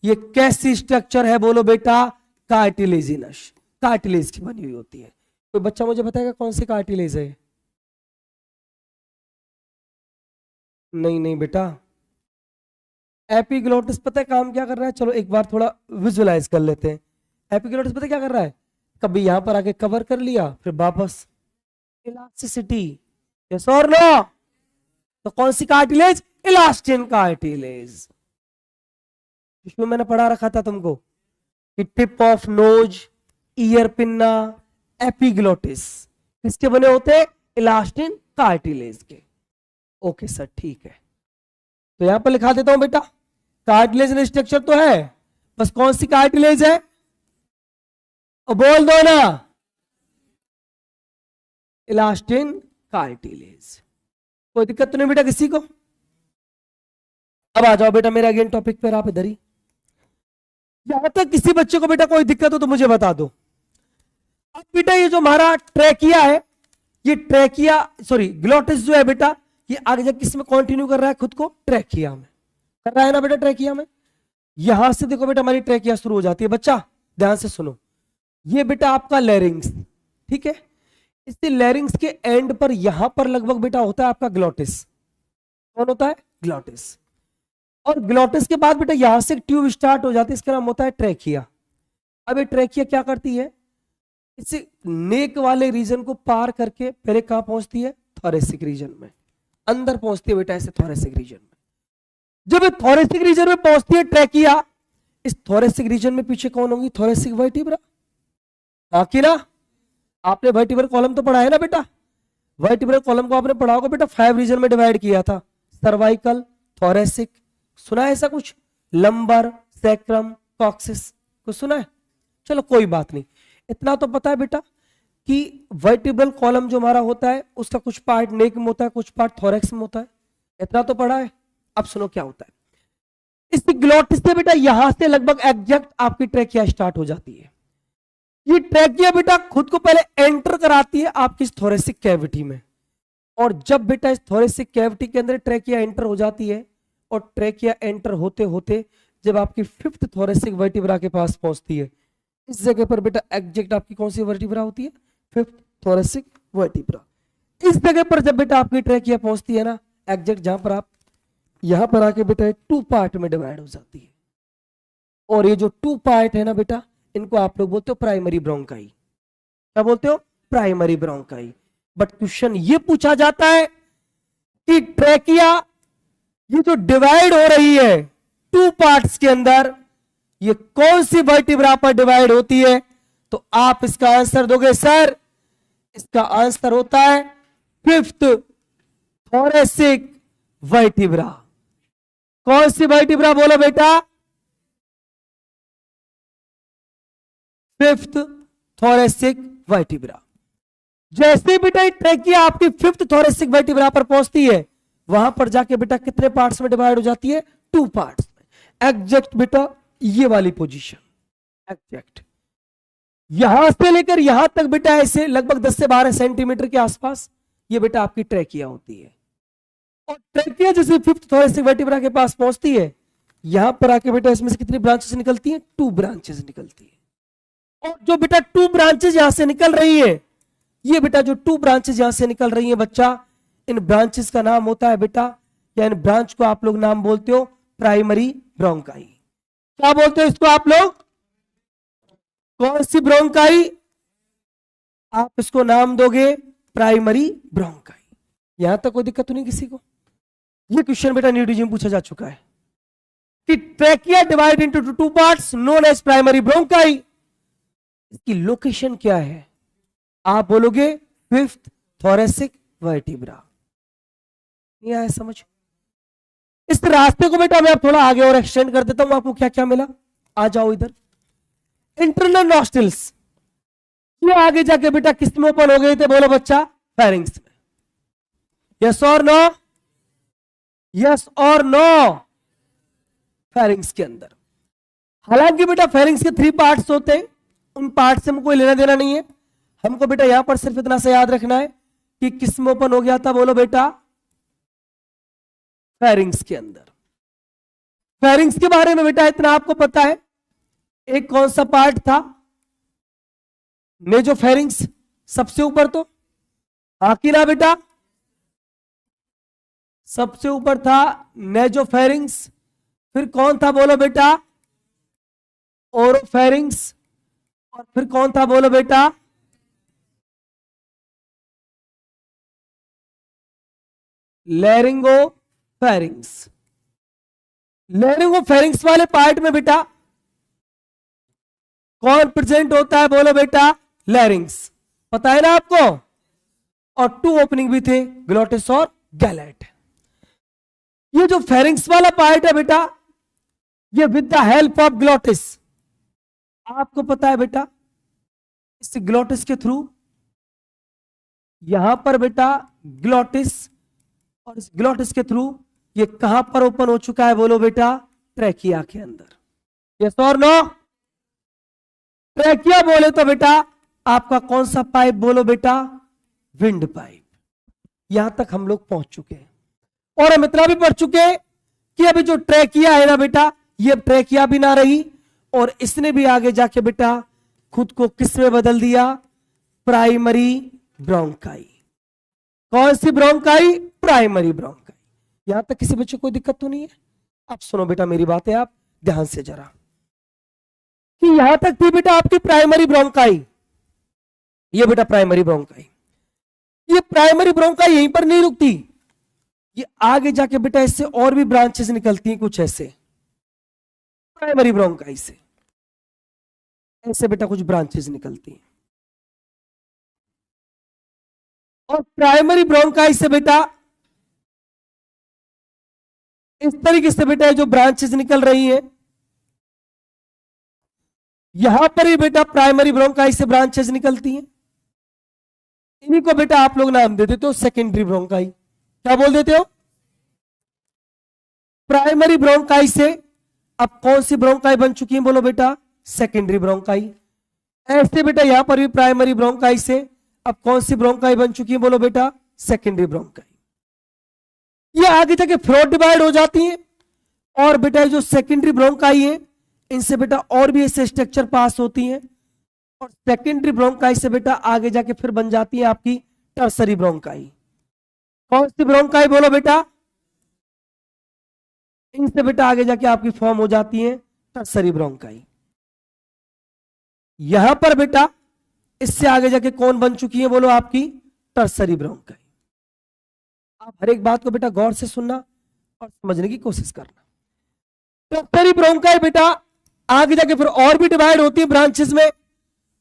A: ये कैसी स्ट्रक्चर है बोलो बेटा, कार्टिलेजिनस, कार्टिलेज की बनी हुई होती है। कोई बच्चा मुझे बताएगा कौन सी कार्टिलेज है? नहीं नहीं बेटा, एपिग्लोटिस पता है काम क्या कर रहा है? चलो एक बार थोड़ा विजुलाइज कर लेते हैं। एपिग्लोटिस पता है क्या कर रहा है? कभी यहां पर आके कवर कर लिया, फिर वापस इलास्टिसिटी, यस और नो? तो कौन सी कार्टिलेज? Elastin cartilage. इसमें मैंने पढ़ा रखा था तुमको कि tip of nose, ear pinna, epiglottis किसके बने होते हैं? इलास्टिन कार्टिलेज के। ओके सर ठीक है, तो यहां पर लिखा देता हूं बेटा, कार्टिलेज स्ट्रक्चर तो है, बस कौन सी कार्टिलेज है? और बोल दो ना, इलास्टिन कार्टिलेज। कोई दिक्कत तो नहीं बेटा किसी को? अब आ जाओ बेटा मेरे अगेन टॉपिक पर, आप इधर ही। यहां तक किसी बच्चे को बेटा कोई दिक्कत हो तो मुझे बता दो। अब बेटा ये जो हमारा ट्रैकिया है, ये ट्रैकिया सॉरी ग्लोटिस जो है बेटा, ये आगे जब किस में कंटिन्यू कर रहा है खुद को? ट्रैकिया में कर रहा है ना बेटा, ट्रैकिया में। यहां से देखो बेटा हमारी ट्रैकिया शुरू हो जाती है। बच्चा ध्यान से सुनो, ये बेटा आपका लैरिंग्स, ठीक है, इससे लैरिंग्स के एंड पर यहां पर लगभग बेटा होता है आपका ग्लोटिस। कौन होता है? ग्लोटिस। और ग्लोटिस के बाद बेटा यहां से ट्यूब स्टार्ट हो जाती है, इसका नाम होता है ट्रैकिया। अब ये ट्रैकिया क्या करती है? इसे नेक वाले रीजन को पार करके पहले कहां पहुंचती है? थोरेसिक रीजन में, अंदर पहुंचती है बेटा ऐसे थोरेसिक रीजन में। जब ये थोरेसिक रीजन में पहुंचती है ट्रैकिया, इस थोरेसिक रीजन में पीछे कौन होंगी? Thoracic vertebra. बाकी ना आपने वर्टिब्रल कॉलम तो पढ़ा है ना बेटा, वर्टिब्रल कॉलम को आपने पढ़ा होगा बेटा, 5 रीजन में डिवाइड किया था, सर्वाइकल, थोरेसिक, सुना है ऐसा कुछ? लंबर, सैक्रम, कॉक्सिस, कुछ सुना है? चलो कोई बात नहीं, इतना तो पता है बेटा कि वर्टिब्रल कॉलम जो हमारा होता है उसका कुछ पार्ट नेक में होता है, कुछ पार्ट थोरैक्स में होता है, इतना तो पढ़ा है। अब सुनो क्या होता है, इस ग्लोटिस से बेटा यहां से लगभग एग्जैक्ट आपकी ट्रैकिया स्टार्ट हो जाती है। ये ट्रैकिया बेटा खुद को पहले एंटर कराती है आपकी थोरेसिक कैविटी में, और जब बेटा इस थोरेसिक कैविटी के अंदर ट्रैकिया एंटर हो जाती है, और ट्रैकिया एंटर होते होते जब आपकी 5th थोरेसिक वर्टिब्रा के पास पहुंचती है, इस जगह पर बेटा एग्जैक्ट आपकी कौन सी वर्टिब्रा होती है? 5th thoracic vertebra. इस जगह पर जब बेटा आपकी ट्रैकिया पहुंचती है ना, एग्जैक्ट जहां पर आप यहां पर आके बेटा 2 पार्ट में डिवाइड हो जाती है, और ये जो 2 पार्ट है ना बेटा, इनको आप लोग बोलते हो प्राइमरी ब्रोंकाई। क्या बोलते हो? Primary bronchi. बट क्वेश्चन ये पूछा जाता है कि ट्रैकिया ये जो डिवाइड हो रही है 2 पार्ट्स के अंदर, ये कौन सी वर्टिब्रा पर डिवाइड होती है? तो आप इसका आंसर दोगे सर, इसका आंसर होता है 5th थोरेसिक वर्टिब्रा। कौन सी वर्टिब्रा बोलो बेटा? 5th thoracic vertebra. जैसे बेटा ट्रैकिया आपकी 5th थोरेसिक वर्टिब्रा पर पहुंचती है, वहां पर जाके बेटा कितने पार्ट्स में डिवाइड हो जाती है? 2 पार्ट्स में। एग्जैक्ट बेटा ये वाली पोजीशन, एग्जैक्ट यहां से लेकर यहां तक बेटा ऐसे लगभग 10 से 12 सेंटीमीटर के आसपास ये बेटा आपकी ट्रैकिया होती है। और ट्रैकिया जैसे 5th थोरेसिक वर्टिब्रा के पास पहुंचती है, यहां पर आके बेटा इसमें से कितनी ब्रांचेस निकलती हैं? 2 ब्रांचेस निकलती है। और जो बेटा 2 ब्रांचेस यहां से निकल रही है, ये बेटा जो 2 ब्रांचेस यहां से निकल रही है बच्चा, इन ब्रांचेस का नाम होता है बेटा, या इन ब्रांच को आप लोग नाम बोलते हो प्राइमरी ब्रोंकाई। क्या बोलते हो इसको आप लोग? कौन सी ब्रोंकाई? आप इसको नाम दोगे प्राइमरी ब्रोंकाई। यहां तक कोई दिक्कत तो नहीं किसी को? ये क्वेश्चन बेटा नीट में पूछा जा चुका है कि trachea divide into 2 parts known as primary bronchi. इसकी लोकेशन क्या है? आप बोलोगे 5th थोरेसिक वर्टिब्रा। नहीं आया समझ? इस रास्ते को बेटा मैं थोड़ा आगे और एक्सटेंड कर देता हूं, आपको क्या क्या मिला। आ जाओ इधर। इंटरनल नॉस्ट्रिल्स, ये आगे जाके बेटा किस में ओपन हो गए थे बोलो बच्चा? फेरिंग्स में। यस और नो? यस और नो? फेरिंग्स के अंदर। हालांकि बेटा फेरिंग्स के 3 पार्ट्स होते हैं, उन पार्ट से हमको कोई लेना देना नहीं है। हमको बेटा यहां पर सिर्फ इतना सा याद रखना है कि किस में ओपन हो गया था बोलो बेटा? फेरिंग्स के अंदर। फेरिंग्स के बारे में बेटा इतना आपको पता है, एक कौन सा पार्ट था, नेजोफेरिंग्स सबसे ऊपर, तो हाँ कि ना बेटा, सबसे ऊपर था नेजोफेरिंग्स। फिर कौन था बोलो बेटा, ओरोफेरिंग्स। और फिर कौन था बोलो बेटा, लैरिंगोफेरिंग्स। लैरिंगोफेरिंग्स वाले पार्ट में बेटा कौन प्रेजेंट होता है बोलो बेटा, लैरिंग्स, पता है ना आपको। और 2 ओपनिंग भी थे, ग्लोटिस और गैलेट। ये जो फेरिंग्स वाला पार्ट है बेटा, ये with the help of glottis, आपको पता है बेटा, इस ग्लोटिस के थ्रू यहां पर बेटा ग्लोटिस, और इस ग्लोटिस के थ्रू ये कहां पर ओपन हो चुका है बोलो बेटा, ट्रैकिया के अंदर। यस और नो, ट्रैकिया बोले तो बेटा आपका कौन सा पाइप बोलो बेटा, विंड पाइप। यहां तक हम लोग पहुंच चुके हैं, और हम इतना भी पढ़ चुके हैं कि अभी जो ट्रैकिया है ना बेटा, ये ट्रैकिया भी ना रही, और इसने भी आगे जाके बेटा खुद को किस में बदल दिया, प्राइमरी ब्रोंकाई। कौन सी ब्रोंकाई, प्राइमरी ब्रोंकाई। यहां तक किसी बच्चे को कोई दिक्कत तो नहीं है। अब सुनो बेटा मेरी बातें आप ध्यान से जरा, कि यहां तक थी बेटा आपकी प्राइमरी ब्रोंकाई, ये बेटा प्राइमरी ब्रोंकाई। ये प्राइमरी ब्रोंकाई यहीं पर नहीं रुकती, ये आगे जाके बेटा इससे और भी ब्रांचेस निकलती हैं कुछ ऐसे, प्राइमरी ब्रोंकाई से ऐसे बेटा कुछ ब्रांचेस निकलती हैं। और प्राइमरी ब्रोंकाई से बेटा इस तरीके से बेटा जो ब्रांचेस निकल रही हैं, यहां पर ही बेटा प्राइमरी ब्रोंकाई से ब्रांचेस निकलती हैं। इन्हीं को बेटा आप लोग नाम दे देते हो सेकेंडरी ब्रोंकाई। क्या बोल देते हो, प्राइमरी ब्रोंकाई से अब कौन सी ब्रोंकाई बन चुकी है बोलो बेटा, सेकेंडरी ब्रोंकाई। ऐसे बेटा यहां पर भी प्राइमरी ब्रोंकाई से अब कौन सी ब्रोंकाई बन चुकी है बोलो बेटा, सेकेंडरी ब्रोंकाई। ये आगे जाके फ्लोर डिवाइड हो जाती है, और बेटा जो सेकेंडरी ब्रोंकाई है इनसे बेटा और भी ऐसे स्ट्रक्चर पास होती हैं, और सेकेंडरी ब्रोंकाई से बेटा आगे जाके फिर बन जाती है आपकी टर्सरी ब्रोंकाई। कौन सी ब्रोंकाई बोलो बेटा, इनसे बेटा आगे जाके आपकी फॉर्म हो जाती है टर्सरी ब्रोंकाई। यहां पर बेटा इससे आगे जाके कौन बन चुकी है बोलो, आपकी टर्सरी ब्रोंकाई। आप हर एक बात को बेटा गौर से सुनना और समझने की कोशिश करना। टर्सरी ब्रोंकाई बेटा आगे जाके फिर और भी डिवाइड होती है ब्रांचेस में,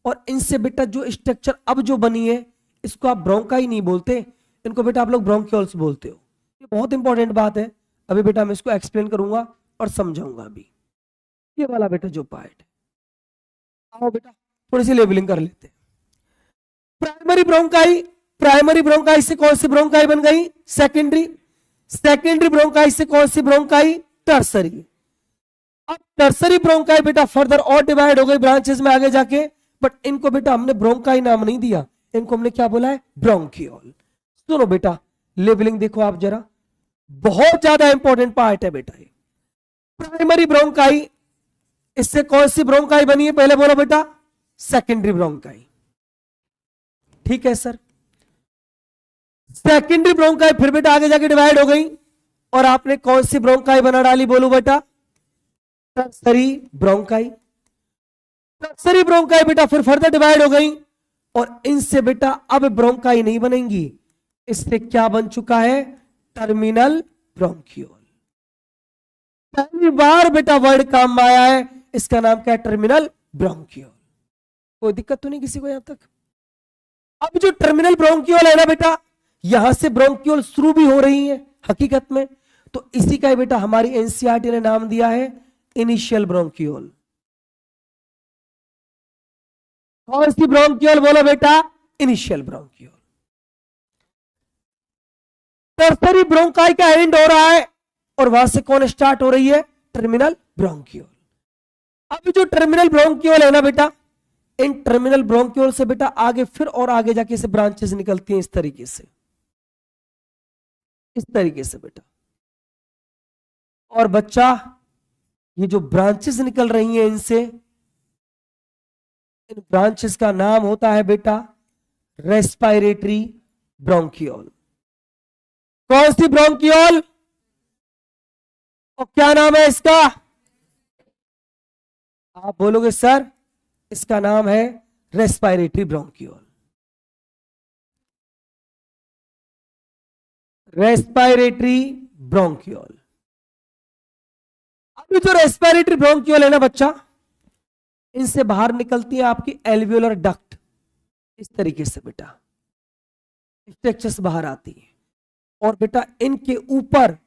A: और इनसे बेटा जो स्ट्रक्चर अब जो बनी है इसको आप ब्रोंकाई नहीं बोलते, इनको बेटा आप लोग ब्रोंकियोल्स बोलते हो। ये बहुत इंपॉर्टेंट बात है, अभी बेटा मैं इसको एक्सप्लेन करूंगा और समझाऊंगा। अभी ये वाला बेटा जो पार्ट है, आओ बेटा थोड़ी सी लेबलिंग कर लेते हैं। प्राइमरी ब्रोंकाई, प्राइमरी ब्रोंकाई से कौन सी ब्रोंकाई बन गई, सेकेंडरी। सेकेंडरी ब्रोंकाई से कौन सी ब्रोंकाई, टर्सरी। अब टर्सरी ब्रोंकाई बेटा फर्दर और डिवाइड हो गई ब्रांचेस में आगे जाके, बट इनको बेटा हमने ब्रोंकाई नाम नहीं दिया, इनको हमने क्या बोला है, ब्रोंकियोल। सुनो बेटा लेबलिंग देखो आप जरा, बहुत ज्यादा इंपॉर्टेंट पार्ट है बेटा ये। प्राइमरी ब्रोंकाई, इससे कौन सी ब्रोंकाई बनी है पहले बोलो बेटा, सेकेंडरी ब्रोंकाई। ठीक है सर। सेकेंडरी ब्रोंकाई फिर बेटा आगे जाके डिवाइड हो गई, और आपने कौन सी ब्रोंकाई बना डाली बोलो बेटा, टर्सरी ब्रोंकाई। टर्सरी ब्रोंकाई बेटा फिर फर्दर डिवाइड हो गई, और इनसे बेटा अब ब्रोंकाई नहीं बनेंगी, इससे क्या बन चुका है, टर्मिनल ब्रोंकियोल। पहली बार बेटा वर्ड काम में आया है, इसका नाम क्या है, टर्मिनल ब्रोंकियोल। कोई दिक्कत तो नहीं किसी को यहां तक। अब जो टर्मिनल ब्रोंकियोल है ना बेटा, यहां से ब्रोंकियोल शुरू भी हो रही है हकीकत में, तो इसी का बेटा हमारी एनसीईआरटी ने नाम दिया है इनिशियल ब्रोंकियोल। कौन सी ब्रोंकियोल बोलो बेटा, इनिशियल ब्रोंकियोल। टर्सरी ब्रोंकाई का एंड हो रहा है, और वहां से कौन स्टार्ट हो रही है, टर्मिनल ब्रोंकियोल। अब जो टर्मिनल ब्रोंकियोल है ना बेटा, इन टर्मिनल ब्रोंकियोल से बेटा आगे फिर और आगे जाके से ब्रांचेस निकलती हैं इस तरीके से, इस तरीके से बेटा। और बच्चा ये जो ब्रांचेस निकल रही हैं इनसे, इन ब्रांचेस का नाम होता है बेटा रेस्पिरेटरी ब्रोंकियोल। कौन सी ब्रोंकियोल और क्या नाम है इसका? आप बोलोगे सर इसका नाम है रेस्पिरेटरी ब्रोंकियोल। Respiratory bronchiole. अभी जो रेस्पिरेटरी ब्रोंकियोल है ना बच्चा, इनसे बाहर निकलती है आपकी एल्वियोलर डक्ट, इस तरीके से बेटा स्ट्रक्चर्स बाहर आती है, और बेटा इनके ऊपर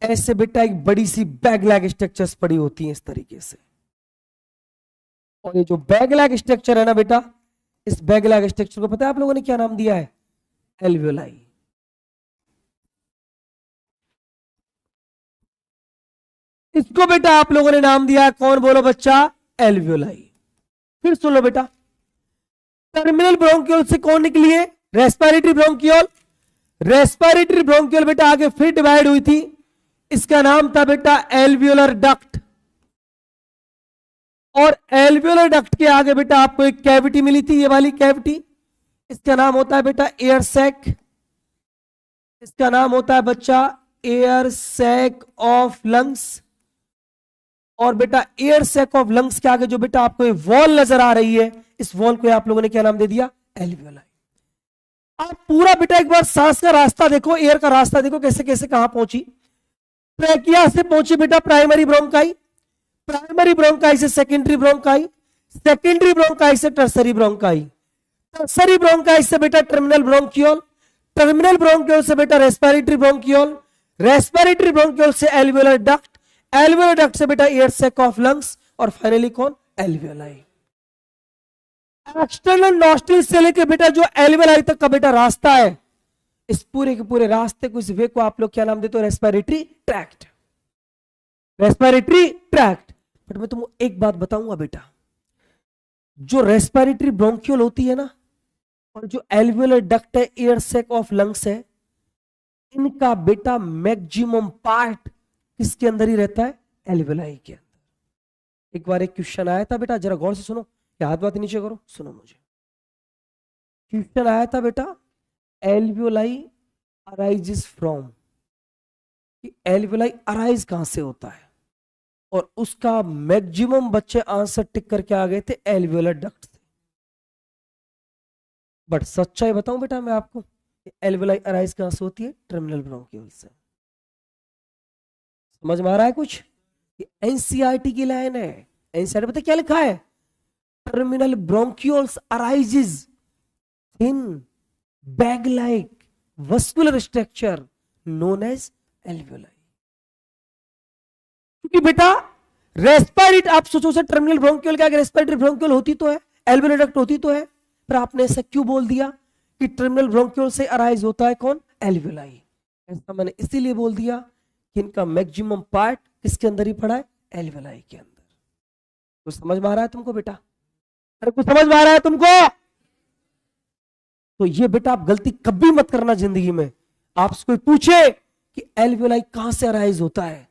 A: ऐसे बेटा एक बड़ी सी बैग लैग स्ट्रक्चर्स पड़ी होती हैं इस तरीके से। और ये जो बैग लैग स्ट्रक्चर है ना बेटा, इस बैग लैग स्ट्रक्चर को पता है आप लोगों ने क्या नाम दिया है? एल्वियोलाई। इसको बेटा आप लोगों ने नाम दिया है, कौन बोलो बच्चा? एल्वियोलाई। फिर सुन लो बेटा, टर्मिनल ब्रोंकियोल से कौन निकली है? Respiratory bronchiole. रेस्पिरेटरी ब्रोंकियोल बेटा आगे फिर डिवाइड हुई थी, इसका नाम था बेटा एल्वियोलर डक्ट। और एल्वियोलर डक्ट के आगे बेटा आपको एक कैविटी मिली थी, ये वाली कैविटी, इसका नाम होता है बेटा एयर सैक। इसका नाम होता है बच्चा एयर सैक ऑफ लंग्स। और बेटा एयर सैक ऑफ लंग्स के आगे जो बेटा आपको वॉल नजर आ रही है, इस वॉल को आप लोगों ने क्या नाम दे दिया? एल्वियोलाई। आप पूरा बेटा एक बार सांस का रास्ता देखो, एयर का रास्ता देखो कैसे कैसे कहां पहुंची। ट्रैकिया से पहुंची बेटा प्राइमरी ब्रोंकाई, प्राइमरी ब्रोंकाई से सेकेंडरी ब्रोंकाई, सेकेंडरी ब्रोंकाई से टर्सरी ब्रोंकाई, टर्सरी ब्रोंकाई से बेटा टर्मिनल ब्रोंकियोल, टर्मिनल ब्रोंकियोल से बेटा रेस्पिरेटरी ब्रोंकियोल, रेस्पिरेटरी ब्रोंकियोल से एल्वियोलर डक्ट, एल्वियोलर डक्ट से बेटा एयर सैक ऑफ लंग्स, और फाइनली कौन? एल्वियोलाई। एक्सटर्नल नॉस्ट्रिल से लेकर बेटा जो एल्वियोलाई तक का बेटा रास्ता है, इस पूरे के पूरे रास्ते को, इस वे को आप लोग क्या नाम देते हो? Respiratory tract. Respiratory tract. But मैं तुमको एक बात बताऊंगा बेटा, जो रेस्पिरेटरी ब्रोंकियोल होती है ना, और जो एल्वियोलर डक्ट है, एयर सैक ऑफ लंग्स है, इनका बेटा मैक्सिमम पार्ट किसके अंदर ही रहता है? एल्वियोलाई के अंदर। एक बार एक क्वेश्चन आया था बेटा, जरा गौर से सुनो, हाथ बात नीचे करो, सुनो मुझे। क्वेश्चन आया था बेटा, alveoli arises from, alveoli arise कहां से होता है, और उसका मैक्सिमम बच्चे आंसर टिक करके आ गए थे एल्वियोलर डक्ट से। बट सच्चाई बताऊं बेटा मैं आपको, एल्वियोलाई अराइज कहां से होती है? टर्मिनल ब्रोंकियोल से। समझ में आ रहा है कुछ? ये एनसीईआरटी की लाइन है। एनसीईआरटी पता क्या लिखा है? Terminal bronchioles arises in bag like vascular structure known as alveoli. क्योंकि बेटा रेस्पिरेट, आप सोचो सर टर्मिनल ब्रोंकियोल के आगे रेस्पिरेटरी ब्रोंकियोल होती तो है, एल्वियोलर डक्ट होती तो है, पर आपने ऐसा क्यों बोल दिया कि टर्मिनल ब्रोंकियोल से अराइज होता है कौन? एल्वियोलाई। ऐसा मैंने इसीलिए बोल दिया कि इनका मैक्सिमम पार्ट किसके अंदर ही पड़ा है? एल्वियोलाई के अंदर। कुछ समझ में आ रहा है तुमको बेटा? अरे कुछ समझ में आ रहा है तुमको? तो ये बेटा आप गलती कभी मत करना जिंदगी में। आपसे कोई पूछे कि एल्वियोलाई कहां से अराइज होता है,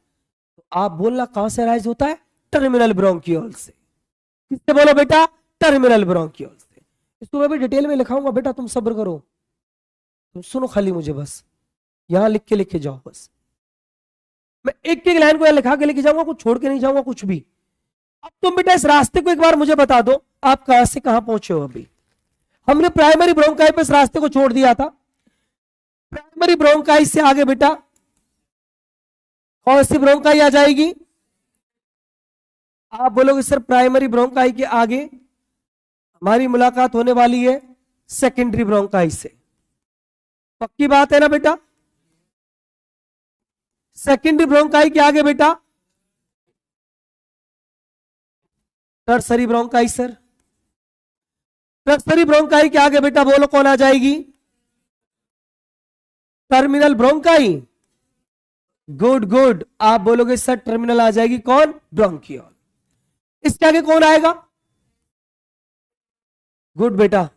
A: तो आप बोलना कहां से अराइज होता है? टर्मिनल ब्रोंकियोल से। किससे बोलो बेटा? टर्मिनल ब्रोंकियोल से। इसको मैं भी डिटेल में लिखाऊंगा बेटा, तुम सब्र करो, तुम सुनो खाली मुझे, बस यहां लिख के जाओ। बस मैं एक एक लाइन को यहां लिखा के लेके जाऊंगा, कुछ छोड़ के नहीं जाऊंगा कुछ भी। अब तुम बेटा इस रास्ते को एक बार मुझे बता दो, आप कहां से कहां पहुंचे हो? अभी हमने प्राइमरी ब्रोंकाई पे इस रास्ते को छोड़ दिया था। प्राइमरी ब्रोंकाई से आगे बेटा कौन सी ब्रोंकाई आ जाएगी? आप बोलोगे सर प्राइमरी ब्रोंकाई के आगे हमारी मुलाकात होने वाली है सेकेंडरी ब्रोंकाई से। पक्की बात है ना बेटा? सेकेंडरी ब्रोंकाई के आगे बेटा tertiary bronchi. Sir tertiary bronchi के आगे बेटा बोलो कौन आ जाएगी? Terminal bronchi. गुड गुड, आप बोलोगे सर टर्मिनल आ जाएगी कौन? ब्रोंकियोल। इसके आगे कौन आएगा? गुड बेटा,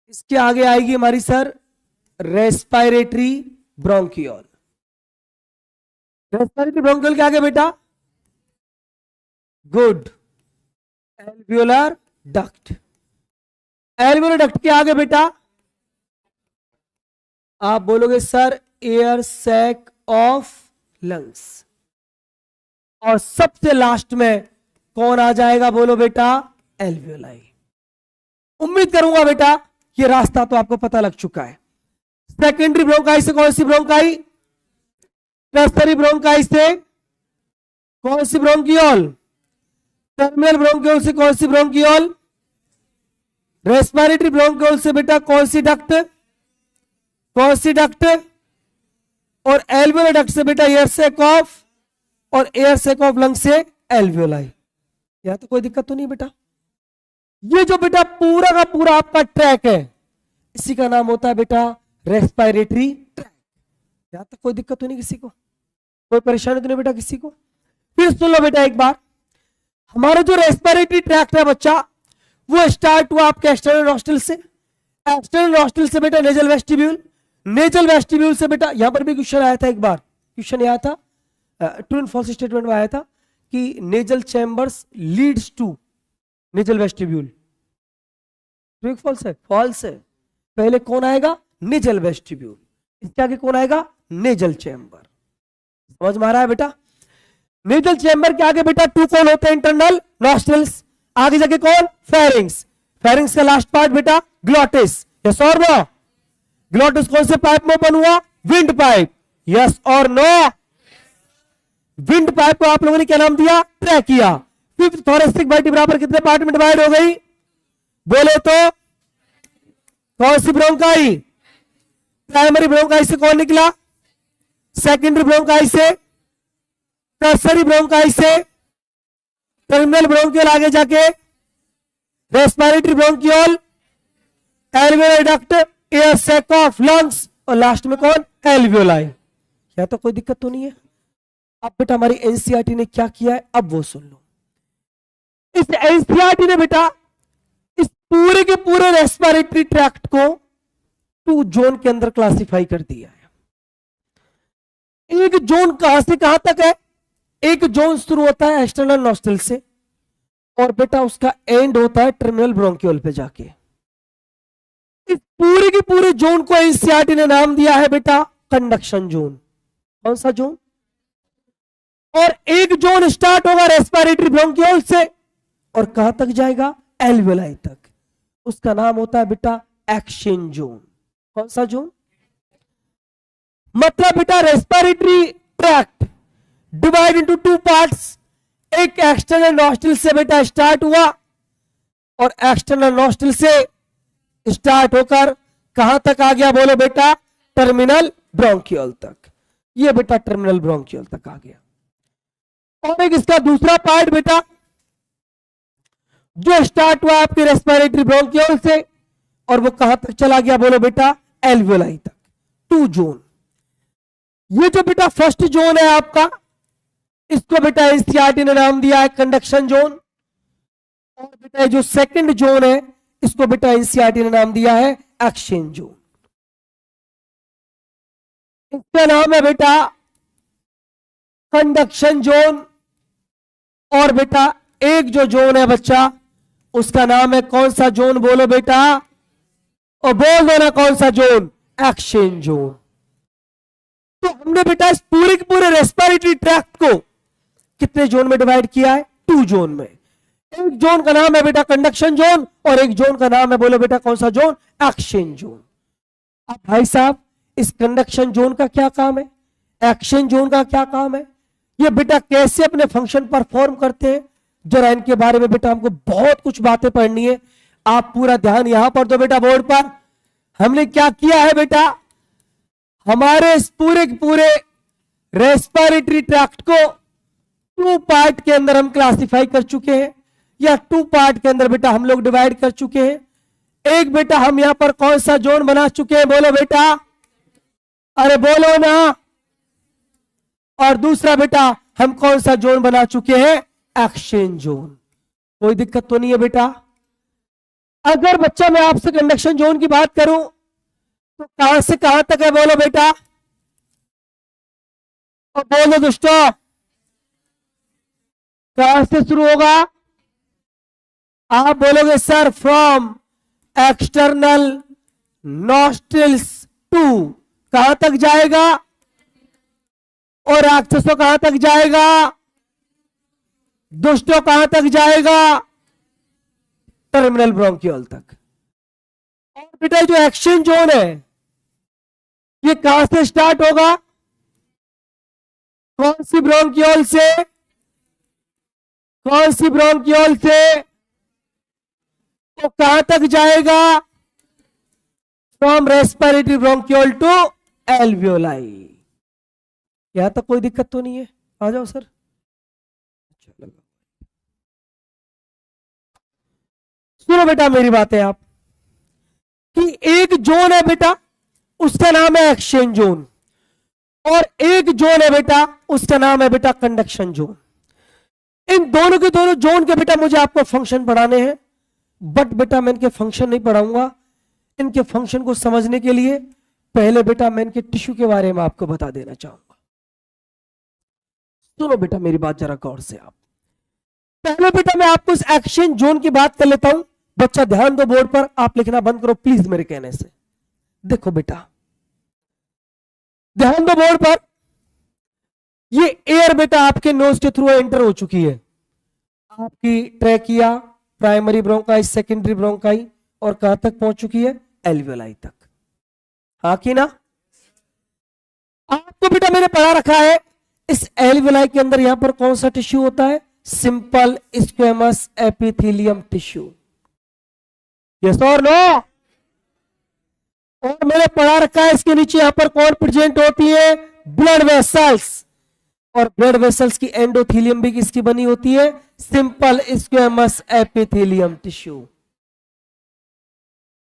A: इसके आगे आएगी हमारी sir respiratory bronchiole. Respiratory bronchiole के आगे बेटा good, alveolar duct. Alveolar duct के आगे बेटा आप बोलोगे sir air sac of lungs, और सबसे लास्ट में कौन आ जाएगा बोलो बेटा, एल्वियोलाई। उम्मीद करूंगा बेटा ये रास्ता तो आपको पता लग चुका है। सेकेंडरी ब्रोंकाई से कौन सी ब्रोंकाई, टर्सरी ब्रोंकाई से कौन सी ब्रोंकियोल, टर्मिनल ब्रोंकियोल से कौन सी ब्रोंकियोल, रेस्पिरेटरी ब्रोंकियोल से बेटा कौन सी डक्ट, कौन सी डक्ट, और एल्वियोलर डक्ट से बेटा एयर सैक ऑफ, और एयर सैक ऑफ लंग से एल्वियोलाई। यहां तो कोई दिक्कत तो नहीं बेटा। ये जो बेटा पूरा का पूरा आपका ट्रैक है इसी का नाम होता है बेटा रेस्पिरेटरी ट्रैक। यहां तक कोई दिक्कत तो नहीं किसी को, कोई परेशानी तो नहीं बेटा किसी को। फिर सुन लो बेटा एक बार, हमारा जो रेस्पिरेटरी ट्रैक्ट है बच्चा वो स्टार्ट हुआ आपके एक्सटर्नल नॉस्ट्रिल से, एक्सटर्नल नॉस्ट्रिल से बेटा नेजल वेस्टिब्यूल, नेजल वेस्टिब्यूल से बेटा यहां पर भी क्वेश्चन आया था एक बार, क्वेश्चन आया था ट्रू एंड फॉल्स स्टेटमेंट में आया था कि nasal chambers leads to nasal vestibule. True false है, फॉल्स है। पहले कौन आएगा, नेजल वेस्टिब्यूल, इसके आगे कौन आएगा, नेजल चैम्बर। समझ में आ रहा है बेटा। नेजल चैम्बर के आगे बेटा टू कौन होते हैं, इंटरनल नॉस्ट्रिल्स, आगे जाके कौन, फेरिंग्स, फेरिंग्स का लास्ट पार्ट बेटा ग्लॉटिस। यस और नो, ग्लॉटिस कौन से पाइप में ओपन हुआ, विंड पाइप। यस और नो, विंड पाइप को आप लोगों ने क्या नाम दिया, ट्रैकिया। फिफ्थ थोरेसिक वर्टिब्रा पर कितने पार्ट में डिवाइड हो गई, बोले तो कौन सी ब्रोंकाई, प्राइमरी ब्रोंकाई से कौन निकला, सेकेंडरी ब्रोंकाई से, टर्सरी ब्रोंकाई से, टर्मिनल ब्रोंकियल आगे जाके respiratory bronchiole, alveolar duct, air sac of lungs, और लास्ट में कौन, एल्वियोलाई। या तो कोई दिक्कत तो नहीं है। अब बेटा हमारी एनसीईआरटी ने क्या किया है अब वो सुन लो। इस एनसीईआरटी ने बेटा इस पूरे के पूरे रेस्पिरेटरी ट्रैक्ट को 2 जोन के अंदर क्लासिफाई कर दिया है। एक जोन कहां से कहां तक है, एक जोन शुरू होता है एक्सटर्नल नॉस्ट्रिल से और बेटा उसका एंड होता है टर्मिनल ब्रोंकियोल पे जाके। इस पूरे के पूरे जोन को एनसीईआरटी ने नाम दिया है बेटा कंडक्शन जोन। कौन सा जोन, और एक जोन स्टार्ट होगा रेस्पिरेटरी ब्रोंकियोल से और कहां तक जाएगा, एल्वियोलाई तक, उसका नाम होता है बेटा एक्शन जोन। कौन सा जोन, मतलब बेटा respiratory tract divide into 2 parts. एक एक्सटर्नल नॉस्ट्रिल से बेटा स्टार्ट हुआ और एक्सटर्नल नॉस्ट्रिल से स्टार्ट होकर कहां तक आ गया, बोलो बेटा टर्मिनल ब्रोंकियोल तक। ये बेटा टर्मिनल ब्रोंकियोल तक आ गया। और एक इसका दूसरा पार्ट बेटा जो स्टार्ट हुआ आपके रेस्पिरेटरी ब्रोंकियोल से और वो कहां तक चला गया, बोलो बेटा एल्वियोलाई तक। 2 जोन। ये जो बेटा फर्स्ट जोन है आपका, इसको बेटा एनसीईआरटी ने नाम दिया है कंडक्शन जोन, और बेटा जो सेकंड जोन है इसको बेटा एनसीईआरटी ने नाम दिया है एक्शन जोन। इसका नाम है बेटा कंडक्शन जोन, और बेटा एक जो जोन है बच्चा उसका नाम है कौन सा जोन, बोलो बेटा, और बोल दो ना कौन सा जोन, एक्शन जोन। तो हमने बेटा इस पूरे के पूरे रेस्पिरेटरी ट्रैक्ट को कितने जोन में डिवाइड किया है, 2 जोन में। एक जोन का नाम है बेटा कंडक्शन जोन और एक जोन का नाम है, बोलो बेटा कौन सा जोन, एक्शन जोन। अब भाई साहब इस कंडक्शन जोन का क्या काम है, एक्शन जोन का क्या काम है, ये बेटा कैसे अपने फंक्शन परफॉर्म करते हैं, जरा इनके बारे में बेटा हमको बहुत कुछ बातें पढ़नी है। आप पूरा ध्यान यहां पर दो बेटा बोर्ड पर। हमने क्या किया है बेटा, हमारे इस पूरे के पूरे रेस्पिरेटरी ट्रैक्ट को 2 पार्ट के अंदर हम क्लासिफाई कर चुके हैं, या 2 पार्ट के अंदर बेटा हम लोग डिवाइड कर चुके हैं। एक बेटा हम यहां पर कौन सा जोन बना चुके हैं, बोलो बेटा, अरे बोलो ना, और दूसरा बेटा हम कौन सा जोन बना चुके हैं, एक्शन जोन। कोई दिक्कत तो नहीं है बेटा। अगर बच्चा मैं आपसे कंडक्शन जोन की बात करूं तो कहां से कहां तक है, बोलो बेटा, और बोलो दोस्तों, कहां से शुरू होगा? आप बोलोगे sir from external nostrils to, कहां तक जाएगा? और राक्षसों कहां तक जाएगा? दुष्टों कहां तक जाएगा? टर्मिनल ब्रोंकियोल तक। और बेटा जो एक्शन जोन है ये कहां से स्टार्ट होगा? कौन सी ब्रोंकियोल से? कौन सी ब्रोंकियोल से? तो कहां तक जाएगा? From respiratory bronchiole to alveoli. यहां तक कोई दिक्कत तो नहीं है? आ जाओ सर। सुनो बेटा मेरी बातें आप, कि एक जोन है बेटा उसका नाम है एक्सचेंज जोन, और एक जोन है बेटा उसका नाम है बेटा कंडक्शन जोन। इन दोनों के दोनों जोन के बेटा मुझे आपको फंक्शन पढ़ाने हैं, बट बेटा मैं इनके फंक्शन नहीं पढ़ाऊंगा। इनके फंक्शन को समझने के लिए पहले बेटा मैं इनके टिश्यू के बारे में आपको बता देना चाहूंगा। सुनो बेटा मेरी बात जरा गौर से आप। पहले बेटा मैं आपको इस एक्शन जोन की बात कर लेता हूं। बच्चा ध्यान दो बोर्ड पर, आप लिखना बंद करो प्लीज मेरे कहने से। देखो बेटा ध्यान दो बोर्ड पर, ये एयर बेटा आपके नोज के थ्रू एंटर हो चुकी है। आपकी trachea, primary bronchi, secondary bronchi, और कहां तक पहुंच चुकी है? एल्वियोलाई तक। हाँ कि ना? आपको बेटा मैंने पढ़ा रखा है इस एल्वियोलाई के अंदर यहां पर कौन सा टिश्यू होता है? Simple squamous epithelium tissue. Yes और नो? और मैंने पढ़ा रखा है इसके नीचे यहां पर कौन प्रेजेंट होती है? Blood vessels. और ब्लड वेसल्स की एंडोथीलियम भी किसकी बनी होती है? Simple squamous epithelium tissue.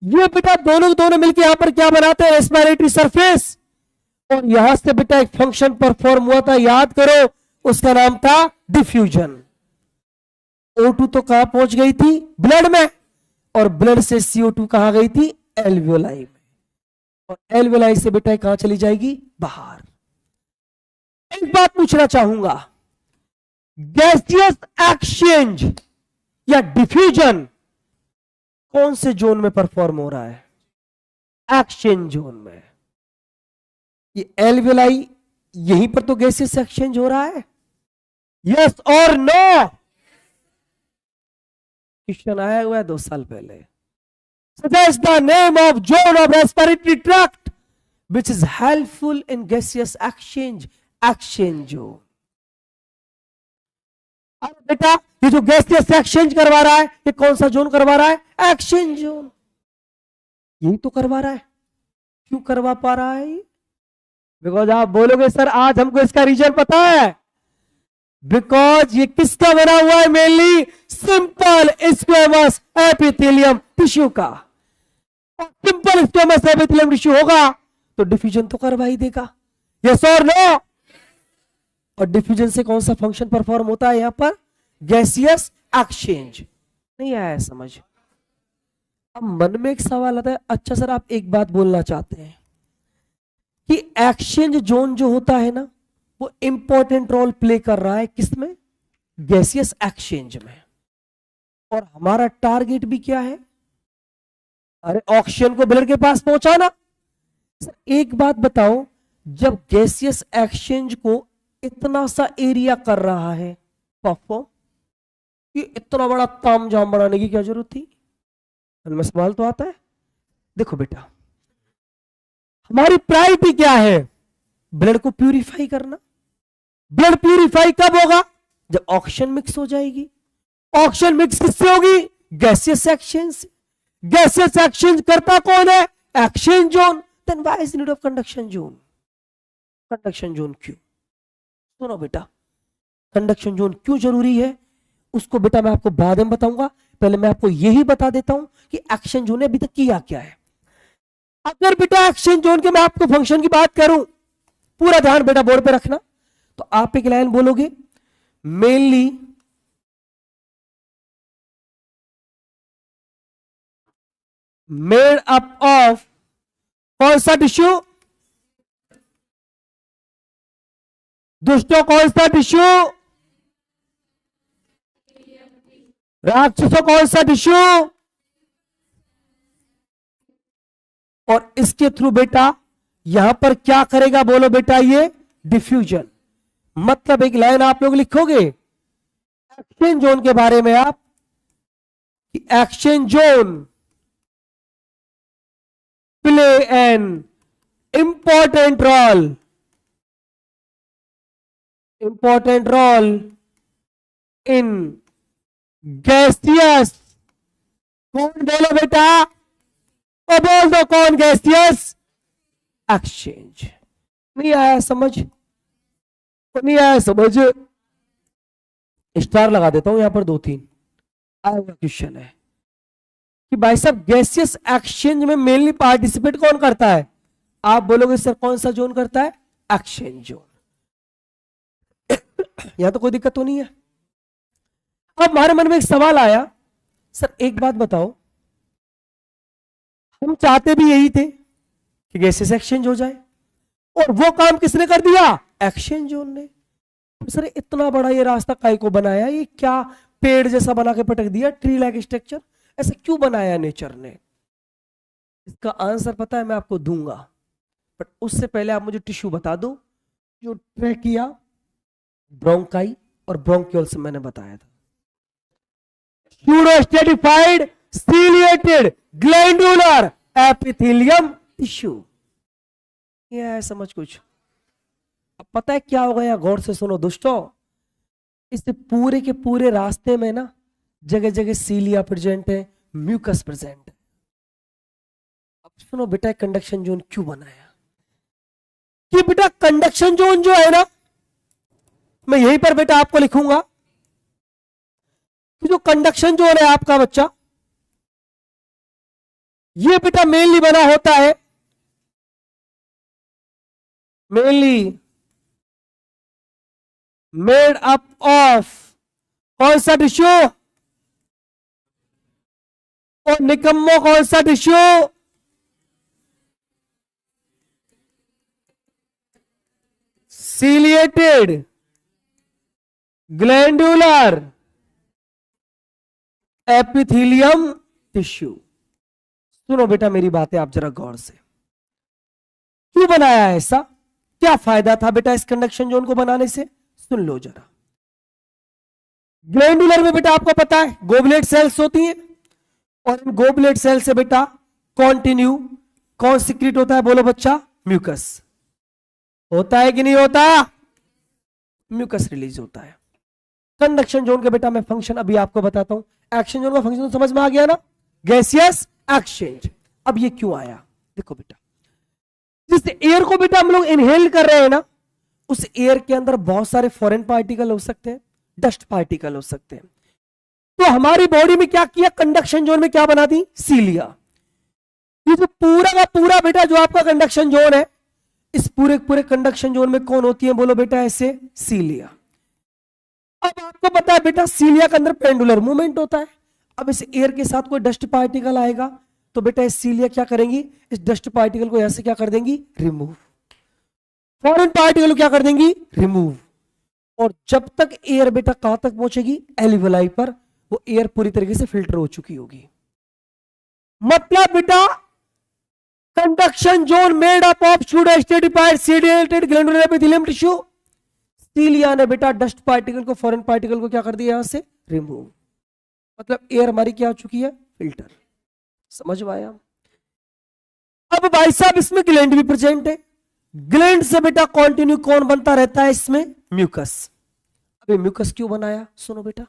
A: ये बेटा दोनों दोनों मिलकर यहां पर क्या बनाते हैं? Respiratory surface. और यहां से बेटा एक फंक्शन परफॉर्म हुआ था, याद करो, उसका नाम था डिफ्यूजन। O2 तो कहां पहुंच गई थी? ब्लड में। और ब्लड से CO2 कहां गई थी? एल्वियोलाई में। और एल्वियोलाई से बेटा कहां चली जाएगी? बाहर। एक बात पूछना चाहूंगा, गैसियस एक्सचेंज या डिफ्यूजन कौन से जोन में परफॉर्म हो रहा है? एक्सचेंज जोन में। ये एल्वियोलाई, यहीं पर तो गैसियस एक्सचेंज हो रहा है। यस और नो? क्वेश्चन आया हुआ है 2 साल पहले। Suggest the name of zone of respiratory tract which is helpful in gaseous exchange. Exchange zone. अब बेटा ये जो गैसियस एक्सचेंज करवा रहा है ये कौन सा जोन करवा रहा है? Exchange zone. यही तो करवा रहा है। क्यों करवा पा रहा है? बिकॉज आप बोलोगे सर आज हमको इसका रीजन पता है। बिकॉज ये किसका बना हुआ है? Mainly simple squamous epithelium tissue का। सिंपल स्क्वेमस एपिथेलियम टिश्यू होगा तो डिफ्यूजन तो करवा ही देगा। यस और नो? और डिफ्यूजन से कौन सा फंक्शन परफॉर्म होता है यहां पर? Gaseous exchange. नहीं आया समझ? अब मन में एक सवाल आता है, अच्छा सर आप एक बात बोलना चाहते हैं कि एक्सचेंज जोन जो होता है ना वो इंपॉर्टेंट रोल प्ले कर रहा है किसमें? गैसियस एक्सचेंज में। और हमारा टारगेट भी क्या है? अरे ऑक्सीजन को ब्लड के पास पहुंचाना। सर एक बात बताओ, जब गैसियस एक्सचेंज को इतना सा एरिया कर रहा है परफॉर्म, ये इतना बड़ा तामझाम बनाने की क्या जरूरत थी? में सवाल तो आता है। देखो बेटा हमारी प्रायोरिटी क्या है? ब्लड को प्यूरिफाई करना। ब्लड प्यूरिफाई कब होगा? जब ऑक्सीजन मिक्स हो जाएगी। ऑक्सीजन मिक्स किससे होगी? गैसियस एक्सचेंज से। गैसियस एक्सचेंज करता कौन है? Exchange zone. Then why is need of conduction zone? Conduction zone क्यों? सुनो बेटा कंडक्शन जोन क्यों जरूरी है उसको बेटा मैं आपको बाद में बताऊंगा। पहले मैं आपको यही बता देता हूं कि एक्शन जोन ने अभी तक किया क्या है। अगर बेटा एक्शन जोन के मैं आपको फंक्शन की बात करूं, पूरा ध्यान बेटा बोर्ड पे रखना, तो आप एक लाइन बोलोगे मेनली मेड अप ऑफ कौन सा टिश्यू? दोस्तों कौन सा टिश्यू? राक्षसों कौन सा टिश्यू, और इसके थ्रू बेटा यहां पर क्या करेगा बोलो बेटा, ये डिफ्यूजन। मतलब एक लाइन आप लोग लिखोगे एक्शन जोन के बारे में आप, action zone play an important role in gaseous, कौन बोलो बेटा, तो बोल दो कौन, गैसियस एक्सचेंज। नहीं आया समझ, तो नहीं आया समझ, स्टार लगा देता हूं यहां पर 2-3। आया हुआ क्वेश्चन है कि भाई साहब गैसियस एक्सचेंज में मेनली पार्टिसिपेट कौन करता है, आप बोलोगे सर कौन सा जोन करता है, एक्सचेंज जोन। यहां तो कोई दिक्कत तो नहीं है। अब हमारे मन में एक सवाल आया, सर एक बात बताओ, हम चाहते भी यही थे कि गैसेस एक्सचेंज हो जाए, और वो काम किसने कर दिया, एक्सचेंज जोन ने। सर इतना बड़ा ये रास्ता काहे को बनाया, ये क्या पेड़ जैसा बना के पटक दिया, ट्री लाइक स्ट्रक्चर, ऐसा क्यों बनाया नेचर ने? इसका आंसर पता है, मैं आपको दूंगा, बट उससे पहले आप मुझे टिश्यू बता दो जो ट्रैकिया, ब्रोंकाई और ब्रोंकियोल से मैंने बताया था। स्यूडोस्टेडिफाइड सीलिएटेड ग्लैंडुलर एपिथेलियम टिश्यू, ये है समझ कुछ। अब पता है क्या होगा, या गौर से सुनो दोस्तों, इस पूरे के पूरे रास्ते में ना जगह जगह सीलिया प्रेजेंट है, म्यूकस प्रेजेंट है। अब सुनो बेटा कंडक्शन जोन क्यों बनाया, कि बेटा कंडक्शन जोन जो है ना, मैं यहीं पर बेटा आपको लिखूंगा कि जो कंडक्शन जोन है आपका बच्चा, ये बेटा मेनली बना होता है, मेनली मेड अप ऑफ कौन सा टिश्यू, और निकम्मो कौन सा tissue, ciliated glandular epithelium tissue. सुनो बेटा मेरी बातें आप जरा गौर से, क्यों बनाया है ऐसा, क्या फायदा था बेटा इस कंडक्शन जोन को बनाने से, सुन लो जरा। ग्लैंडुलर में बेटा आपको पता है गोबलेट सेल्स होती हैं, और इन गोबलेट सेल से बेटा कॉन्टिन्यू कौन सिक्रीट होता है बोलो बच्चा, म्यूकस होता है कि नहीं होता, म्यूकस रिलीज होता है। कंडक्शन जोन के बेटा मैं फंक्शन अभी आपको बताता हूं, एक्शन जोन का फंक्शन तो समझ में आ गया ना, गैसियस एक्सचेंज। अब ये क्यों आया, देखो बेटा, जिस एयर को बेटा हम लोग इनहेल कर रहे हैं ना, उस एयर के अंदर बहुत सारे फॉरेन पार्टिकल हो सकते हैं, डस्ट पार्टिकल हो सकते हैं। तो हमारी बॉडी में क्या किया, कंडक्शन जोन में क्या बना दी, सीलिया। ये जो पूरा का पूरा बेटा जो आपका कंडक्शन जोन है, इस पूरे पूरे कंडक्शन जोन में कौन होती है बोलो बेटा, ऐसे सीलिया। अब आपको पता है बेटा सीलिया के अंदर पेंडुलर मूवमेंट होता है। अब इस एयर के साथ कोई डस्ट पार्टिकल आएगा तो बेटा इस सीलिया क्या करेंगी, इस डस्ट पार्टिकल को ऐसे क्या कर देंगी, रिमूव। फॉरेन पार्टिकल को क्या कर देंगी, रिमूव। और जब तक एयर बेटा कहां तक पहुंचेगी, एल्वियोलाई पर, वो एयर पूरी तरीके से फिल्टर हो चुकी होगी। मतलब बेटा conduction zone made up of pseudostratified ciliated glandular epithelium tissue. Cilia ने बेटा डस्ट पार्टिकल को, फॉरेन पार्टिकल को क्या कर दिया, यहां से रिमूव। मतलब एयर हमारी क्या हो चुकी है, फिल्टर। समझ में आया? अब भाई साहब इसमें ग्लैंड भी प्रेजेंट है, ग्लैंड से बेटा कंटिन्यू कौन बनता रहता है, इसमें म्यूकस। अभी म्यूकस क्यों बनाया, सुनो बेटा,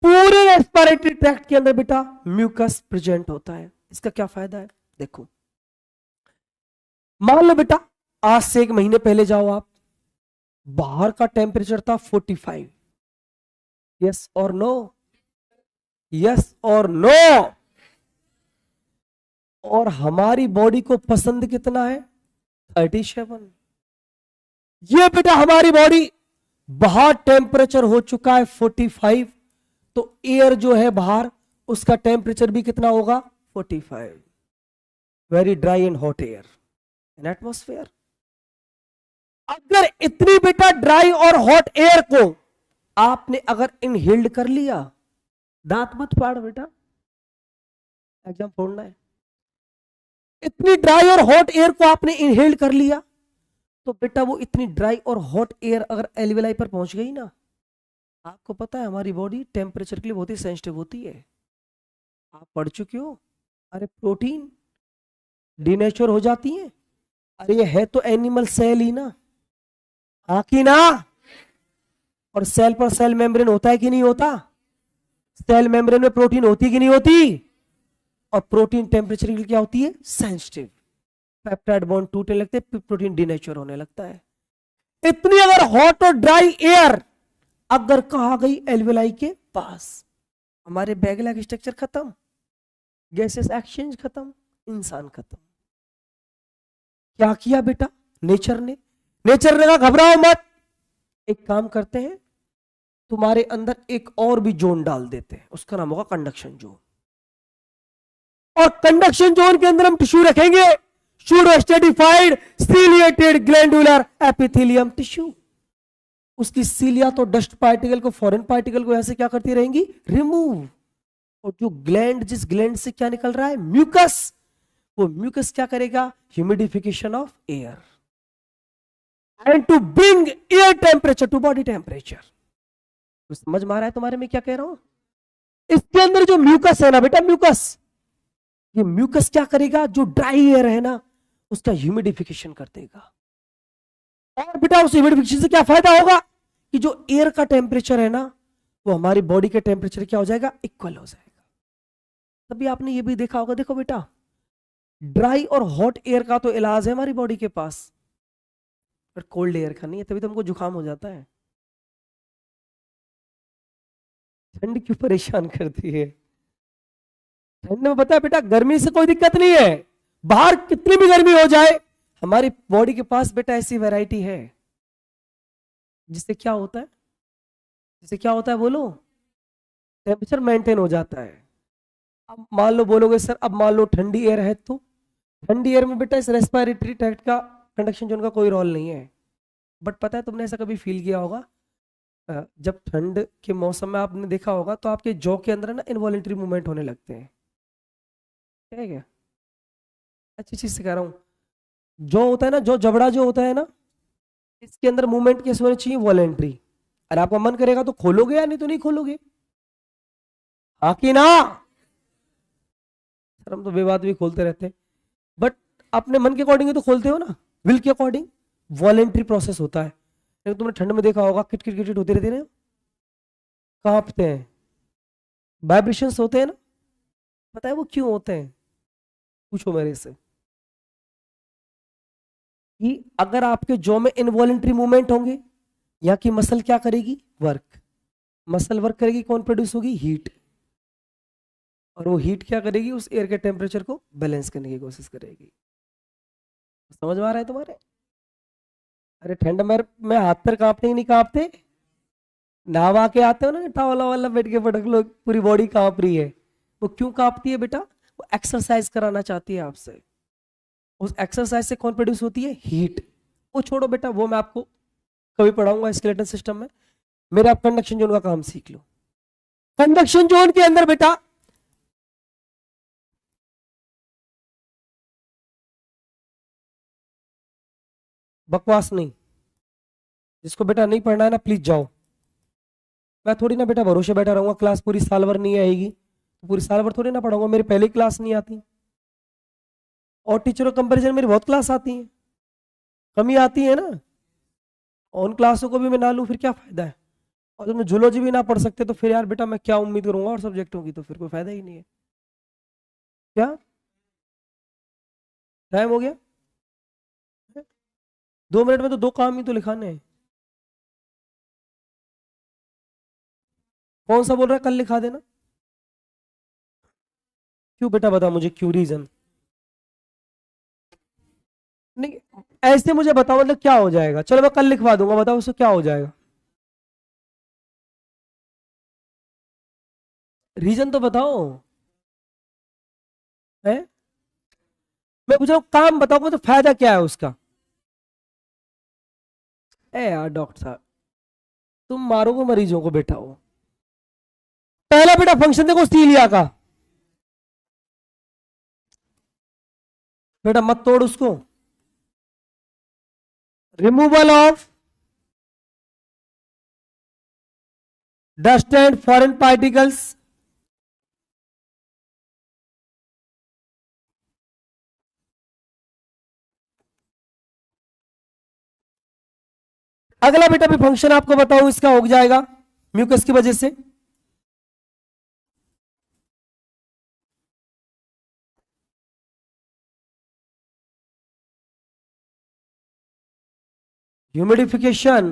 A: पूरे रेस्पिरेटरी ट्रैक्ट के अंदर बेटा म्यूकस प्रेजेंट होता है। इसका क्या फायदा है, देखो, मान लो बेटा आज से 1 महीने पहले जाओ आप, बाहर का टेम्परेचर था 45, यस और नो, यस और नो, और हमारी बॉडी को पसंद कितना है, 37। ये बेटा हमारी बॉडी बाहर टेम्परेचर हो चुका है 45, तो एयर जो है बाहर उसका टेम्परेचर भी कितना होगा, 45। Very dry and hot air in atmosphere. अगर इतनी बेटा ड्राई और हॉट एयर को आपने अगर इनहेल्ड कर लिया दांत मत फाड़ बेटा, एग्जाम फोड़ना है। इतनी ड्राई और हॉट एयर को आपने इनहेल कर लिया, तो बेटा वो इतनी ड्राई और हॉट एयर अगर एल्वेलाई पर पहुंच गई ना, आपको पता है हमारी बॉडी टेम्परेचर के लिए बहुत ही सेंसिटिव होती है। आप पढ़ चुके हो, अरे प्रोटीन डीनेचर हो जाती है। अरे ये है तो एनिमल सेल ही ना, हाँ कि ना। और सेल पर सेल मेम्ब्रेन होता है कि नहीं होता? सेल मेम्ब्रेन में प्रोटीन होती कि नहीं होती? और प्रोटीन टेम्परेचर के लिए क्या होती है? सेंसिटिव। पेप्टाइड बॉन्ड टूटने लगते हैं, प्रोटीन डीनेचर होने लगता है। इतनी अगर हॉट और ड्राई एयर अगर कहा गई एल्वेलाई के पास, हमारे बैग लाइक स्ट्रक्चर खत्म, गैसेस एक्सचेंज खत्म, इंसान खत्म। क्या किया बेटा नेचर ने? नेचर ने कहा घबराओ मत, एक काम करते हैं, तुम्हारे अंदर एक और भी जोन डाल देते हैं, उसका नाम होगा कंडक्शन जोन। और कंडक्शन जोन के अंदर हम टिश्यू रखेंगे, pseudo stratified ciliated glandular epithelium tissue. उसकी सीलिया तो डस्ट पार्टिकल को, फॉरेन पार्टिकल को ऐसे क्या करती रहेंगी? रिमूव। और जो ग्लैंड, जिस ग्लैंड से क्या निकल रहा है? म्यूकस। वो म्यूकस क्या करेगा? Humidification of air and to bring air temperature to body temperature. तो समझ में आ रहा है तुम्हारे में क्या कह रहा हूं? इसके अंदर जो म्यूकस है ना बेटा, म्यूकस, ये म्यूकस क्या करेगा? जो ड्राई एयर है ना उसका ह्यूमिडिफिकेशन कर देगा। और बेटा उस ह्यूमिडिफिकेशन से क्या फायदा होगा? कि जो एयर का टेम्परेचर है ना वो हमारी बॉडी के टेम्परेचर क्या हो जाएगा? इक्वल हो जाएगा। तभी आपने ये भी देखा होगा, देखो बेटा ड्राई और हॉट एयर का तो इलाज है हमारी बॉडी के पास, पर कोल्ड एयर का नहीं है, तभी तो हमको जुकाम हो जाता है। ठंड क्यों परेशान करती है? ठंड में पता है बेटा गर्मी से कोई दिक्कत नहीं है, बाहर कितनी भी गर्मी हो जाए, हमारी बॉडी के पास बेटा ऐसी वैरायटी है जिससे क्या होता है, जिससे क्या होता है बोलो? टेम्परेचर मेंटेन हो जाता है। अब मान लो बोलोगे सर, अब मान लो ठंडी एयर है, तो ठंडी एयर में बेटा इस रेस्पिरेटरी ट्रैक्ट का, कंडक्शन जोन का कोई रोल नहीं है। बट पता है तुमने ऐसा कभी फील किया होगा, जब ठंड के मौसम में आपने देखा होगा तो आपके जॉ के अंदर ना इनवॉलेंटरी मूवमेंट होने लगते हैं, है क्या? अच्छी चीज से कह रहा हूँ, जो होता है ना, जो जबड़ा जो होता है ना, इसके अंदर मूवमेंट कैसे होनी चाहिए? वॉलेंट्री। अरे आपका मन करेगा तो खोलोगे या नहीं तो नहीं खोलोगे, हाँ कि ना? सर हम तो बेबात भी खोलते रहते हैं, बट अपने मन के अकॉर्डिंग तो खोलते हो ना, विल के अकॉर्डिंग। वॉलेंट्री प्रोसेस होता है। लेकिन तुमने ठंड में देखा होगा किट किट किट होते रहते हैं, कांपते हैं, वाइब्रेशंस होते हैं ना। पता है वो क्यों होते हैं? पूछो मेरे से। कि अगर आपके जॉ में इनवॉलेंट्री मूवमेंट होंगे, या कि मसल क्या करेगी? वर्क। मसल वर्क करेगी, कौन प्रोड्यूस होगी? हीट। और वो हीट क्या करेगी? उस एयर के टेम्परेचर को बैलेंस करने की कोशिश करेगी। समझ में आ रहा है तुम्हारे? अरे ठंड में हाथ पैर कांपते ही नहीं कांपते? नहावा के आते हो ना, टावला वाला बैठ के पटक लो, पूरी बॉडी कांप रही है। वो क्यों कांपती है बेटा? वो एक्सरसाइज कराना चाहती है आपसे। उस एक्सरसाइज से कौन प्रोड्यूस होती है? हीट। वो छोड़ो बेटा, वो मैं आपको कभी पढ़ाऊंगा स्केलेटन सिस्टम में। मेरे आप कंडक्शन जोन का काम सीख लो। कंडक्शन जोन के अंदर बेटा बकवास नहीं, जिसको बेटा नहीं पढ़ना है ना प्लीज जाओ। मैं थोड़ी ना बेटा भरोसे बैठा रहूंगा, क्लास पूरी साल भर नहीं आएगी तो पूरी साल भर थोड़ी ना पढ़ाऊंगा, मेरी पहले क्लास नहीं आती। और टीचरों कंपेरिजन मेरी बहुत क्लास आती है, कमी आती है ना। उन क्लासों को भी मैं ना लूँ फिर क्या फायदा है? और तुमने जूलॉजी भी ना पढ़ सकते तो फिर यार बेटा मैं क्या उम्मीद करूंगा और सब्जेक्टों की, तो फिर कोई फायदा ही नहीं है। क्या टाइम हो गया? 2 मिनट में तो 2 काम ही तो लिखाने हैं। कौन सा बोल रहा है कल लिखा देना? क्यों बेटा बता मुझे, क्यों रीजन? नहीं ऐसे मुझे बताओ, मतलब क्या हो जाएगा? चलो मैं कल लिखवा दूंगा, बताओ उसको क्या हो जाएगा? रीजन तो बताओ है। मैं पूछ रहा हूँ काम बताओ, मतलब फायदा क्या है उसका? ए यार डॉक्टर साहब, तुम मारोगे मरीजों को बेटा, हो पहला बेटा फंक्शन देखो सीलिया का, बेटा मत तोड़ उसको। Removal of dust and foreign particles, अगला बेटा भी फंक्शन आपको बताऊं इसका हो जाएगा म्यूकस की वजह से। ह्यूमिडिफिकेशन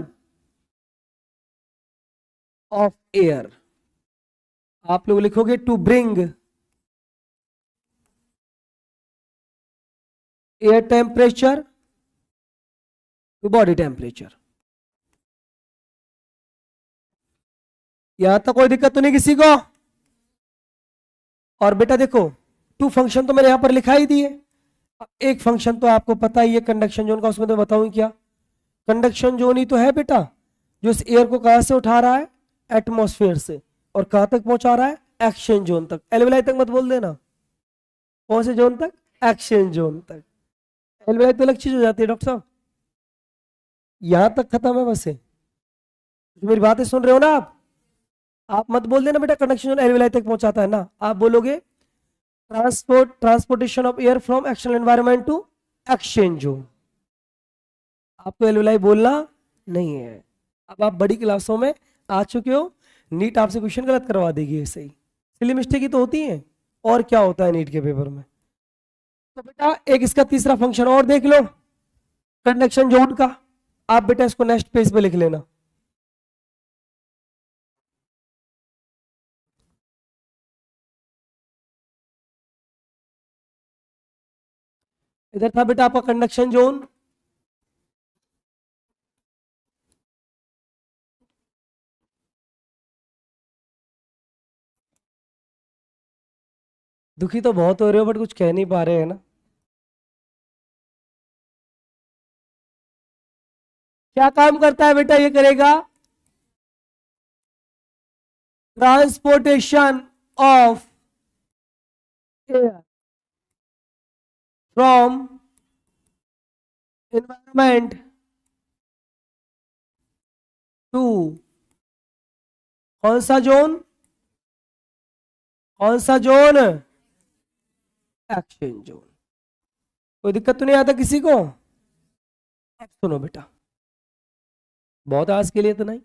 A: ऑफ एयर, आप लोग लिखोगे to bring air temperature to body temperature. यहां तक कोई दिक्कत तो नहीं किसी को? और बेटा देखो टू फंक्शन तो मैंने यहां पर लिखा ही दिए, अब एक फंक्शन तो आपको पता ही है कंडक्शन जोन का, उसमें तो बताऊं क्या। कंडक्शन जोन ही तो है बेटा जो इस एयर को कहां से उठा रहा है, एटमॉस्फेयर से, और कहां तक पहुंचा रहा है, एक्सचेंज जोन तक। एल्वेलाई तक मत बोल देना, कौन से जोन तक, एक्सचेंज जोन तक। एल्वेलाई तो अलग चीज हो जाती है डॉक्टर साहब, यहां तक खत्म है बस। मेरी बातें सुन रहे हो ना आप मत बोल देना बेटा कंडक्शन जोन एल्वेलाई तक पहुंचाता है ना, आप बोलोगे transportation of air from external environment to exchange zone. आपको एल्वेलाई बोलना नहीं है। अब आप बड़ी क्लासों में आ चुके हो, नीट आपसे क्वेश्चन गलत करवा देगी ऐसे ही, सिली मिस्टेक ही तो होती है, और क्या होता है नीट के पेपर में। तो बेटा एक इसका तीसरा फंक्शन और देख लो कंडक्शन जोन का, आप बेटा इसको नेक्स्ट पेज पे लिख लेना। इधर था बेटा आपका कंडक्शन जोन, दुखी तो बहुत हो रहे हो बट कुछ कह नहीं पा रहे हैं ना। क्या काम करता है बेटा ये करेगा, transportation of air from environment to कौन सा जोन, कौन सा जोन, एक्सचेंज जोन। कोई दिक्कत तो नहीं आता किसी को? अब सुनो बेटा, बहुत आज के लिए तो नहीं,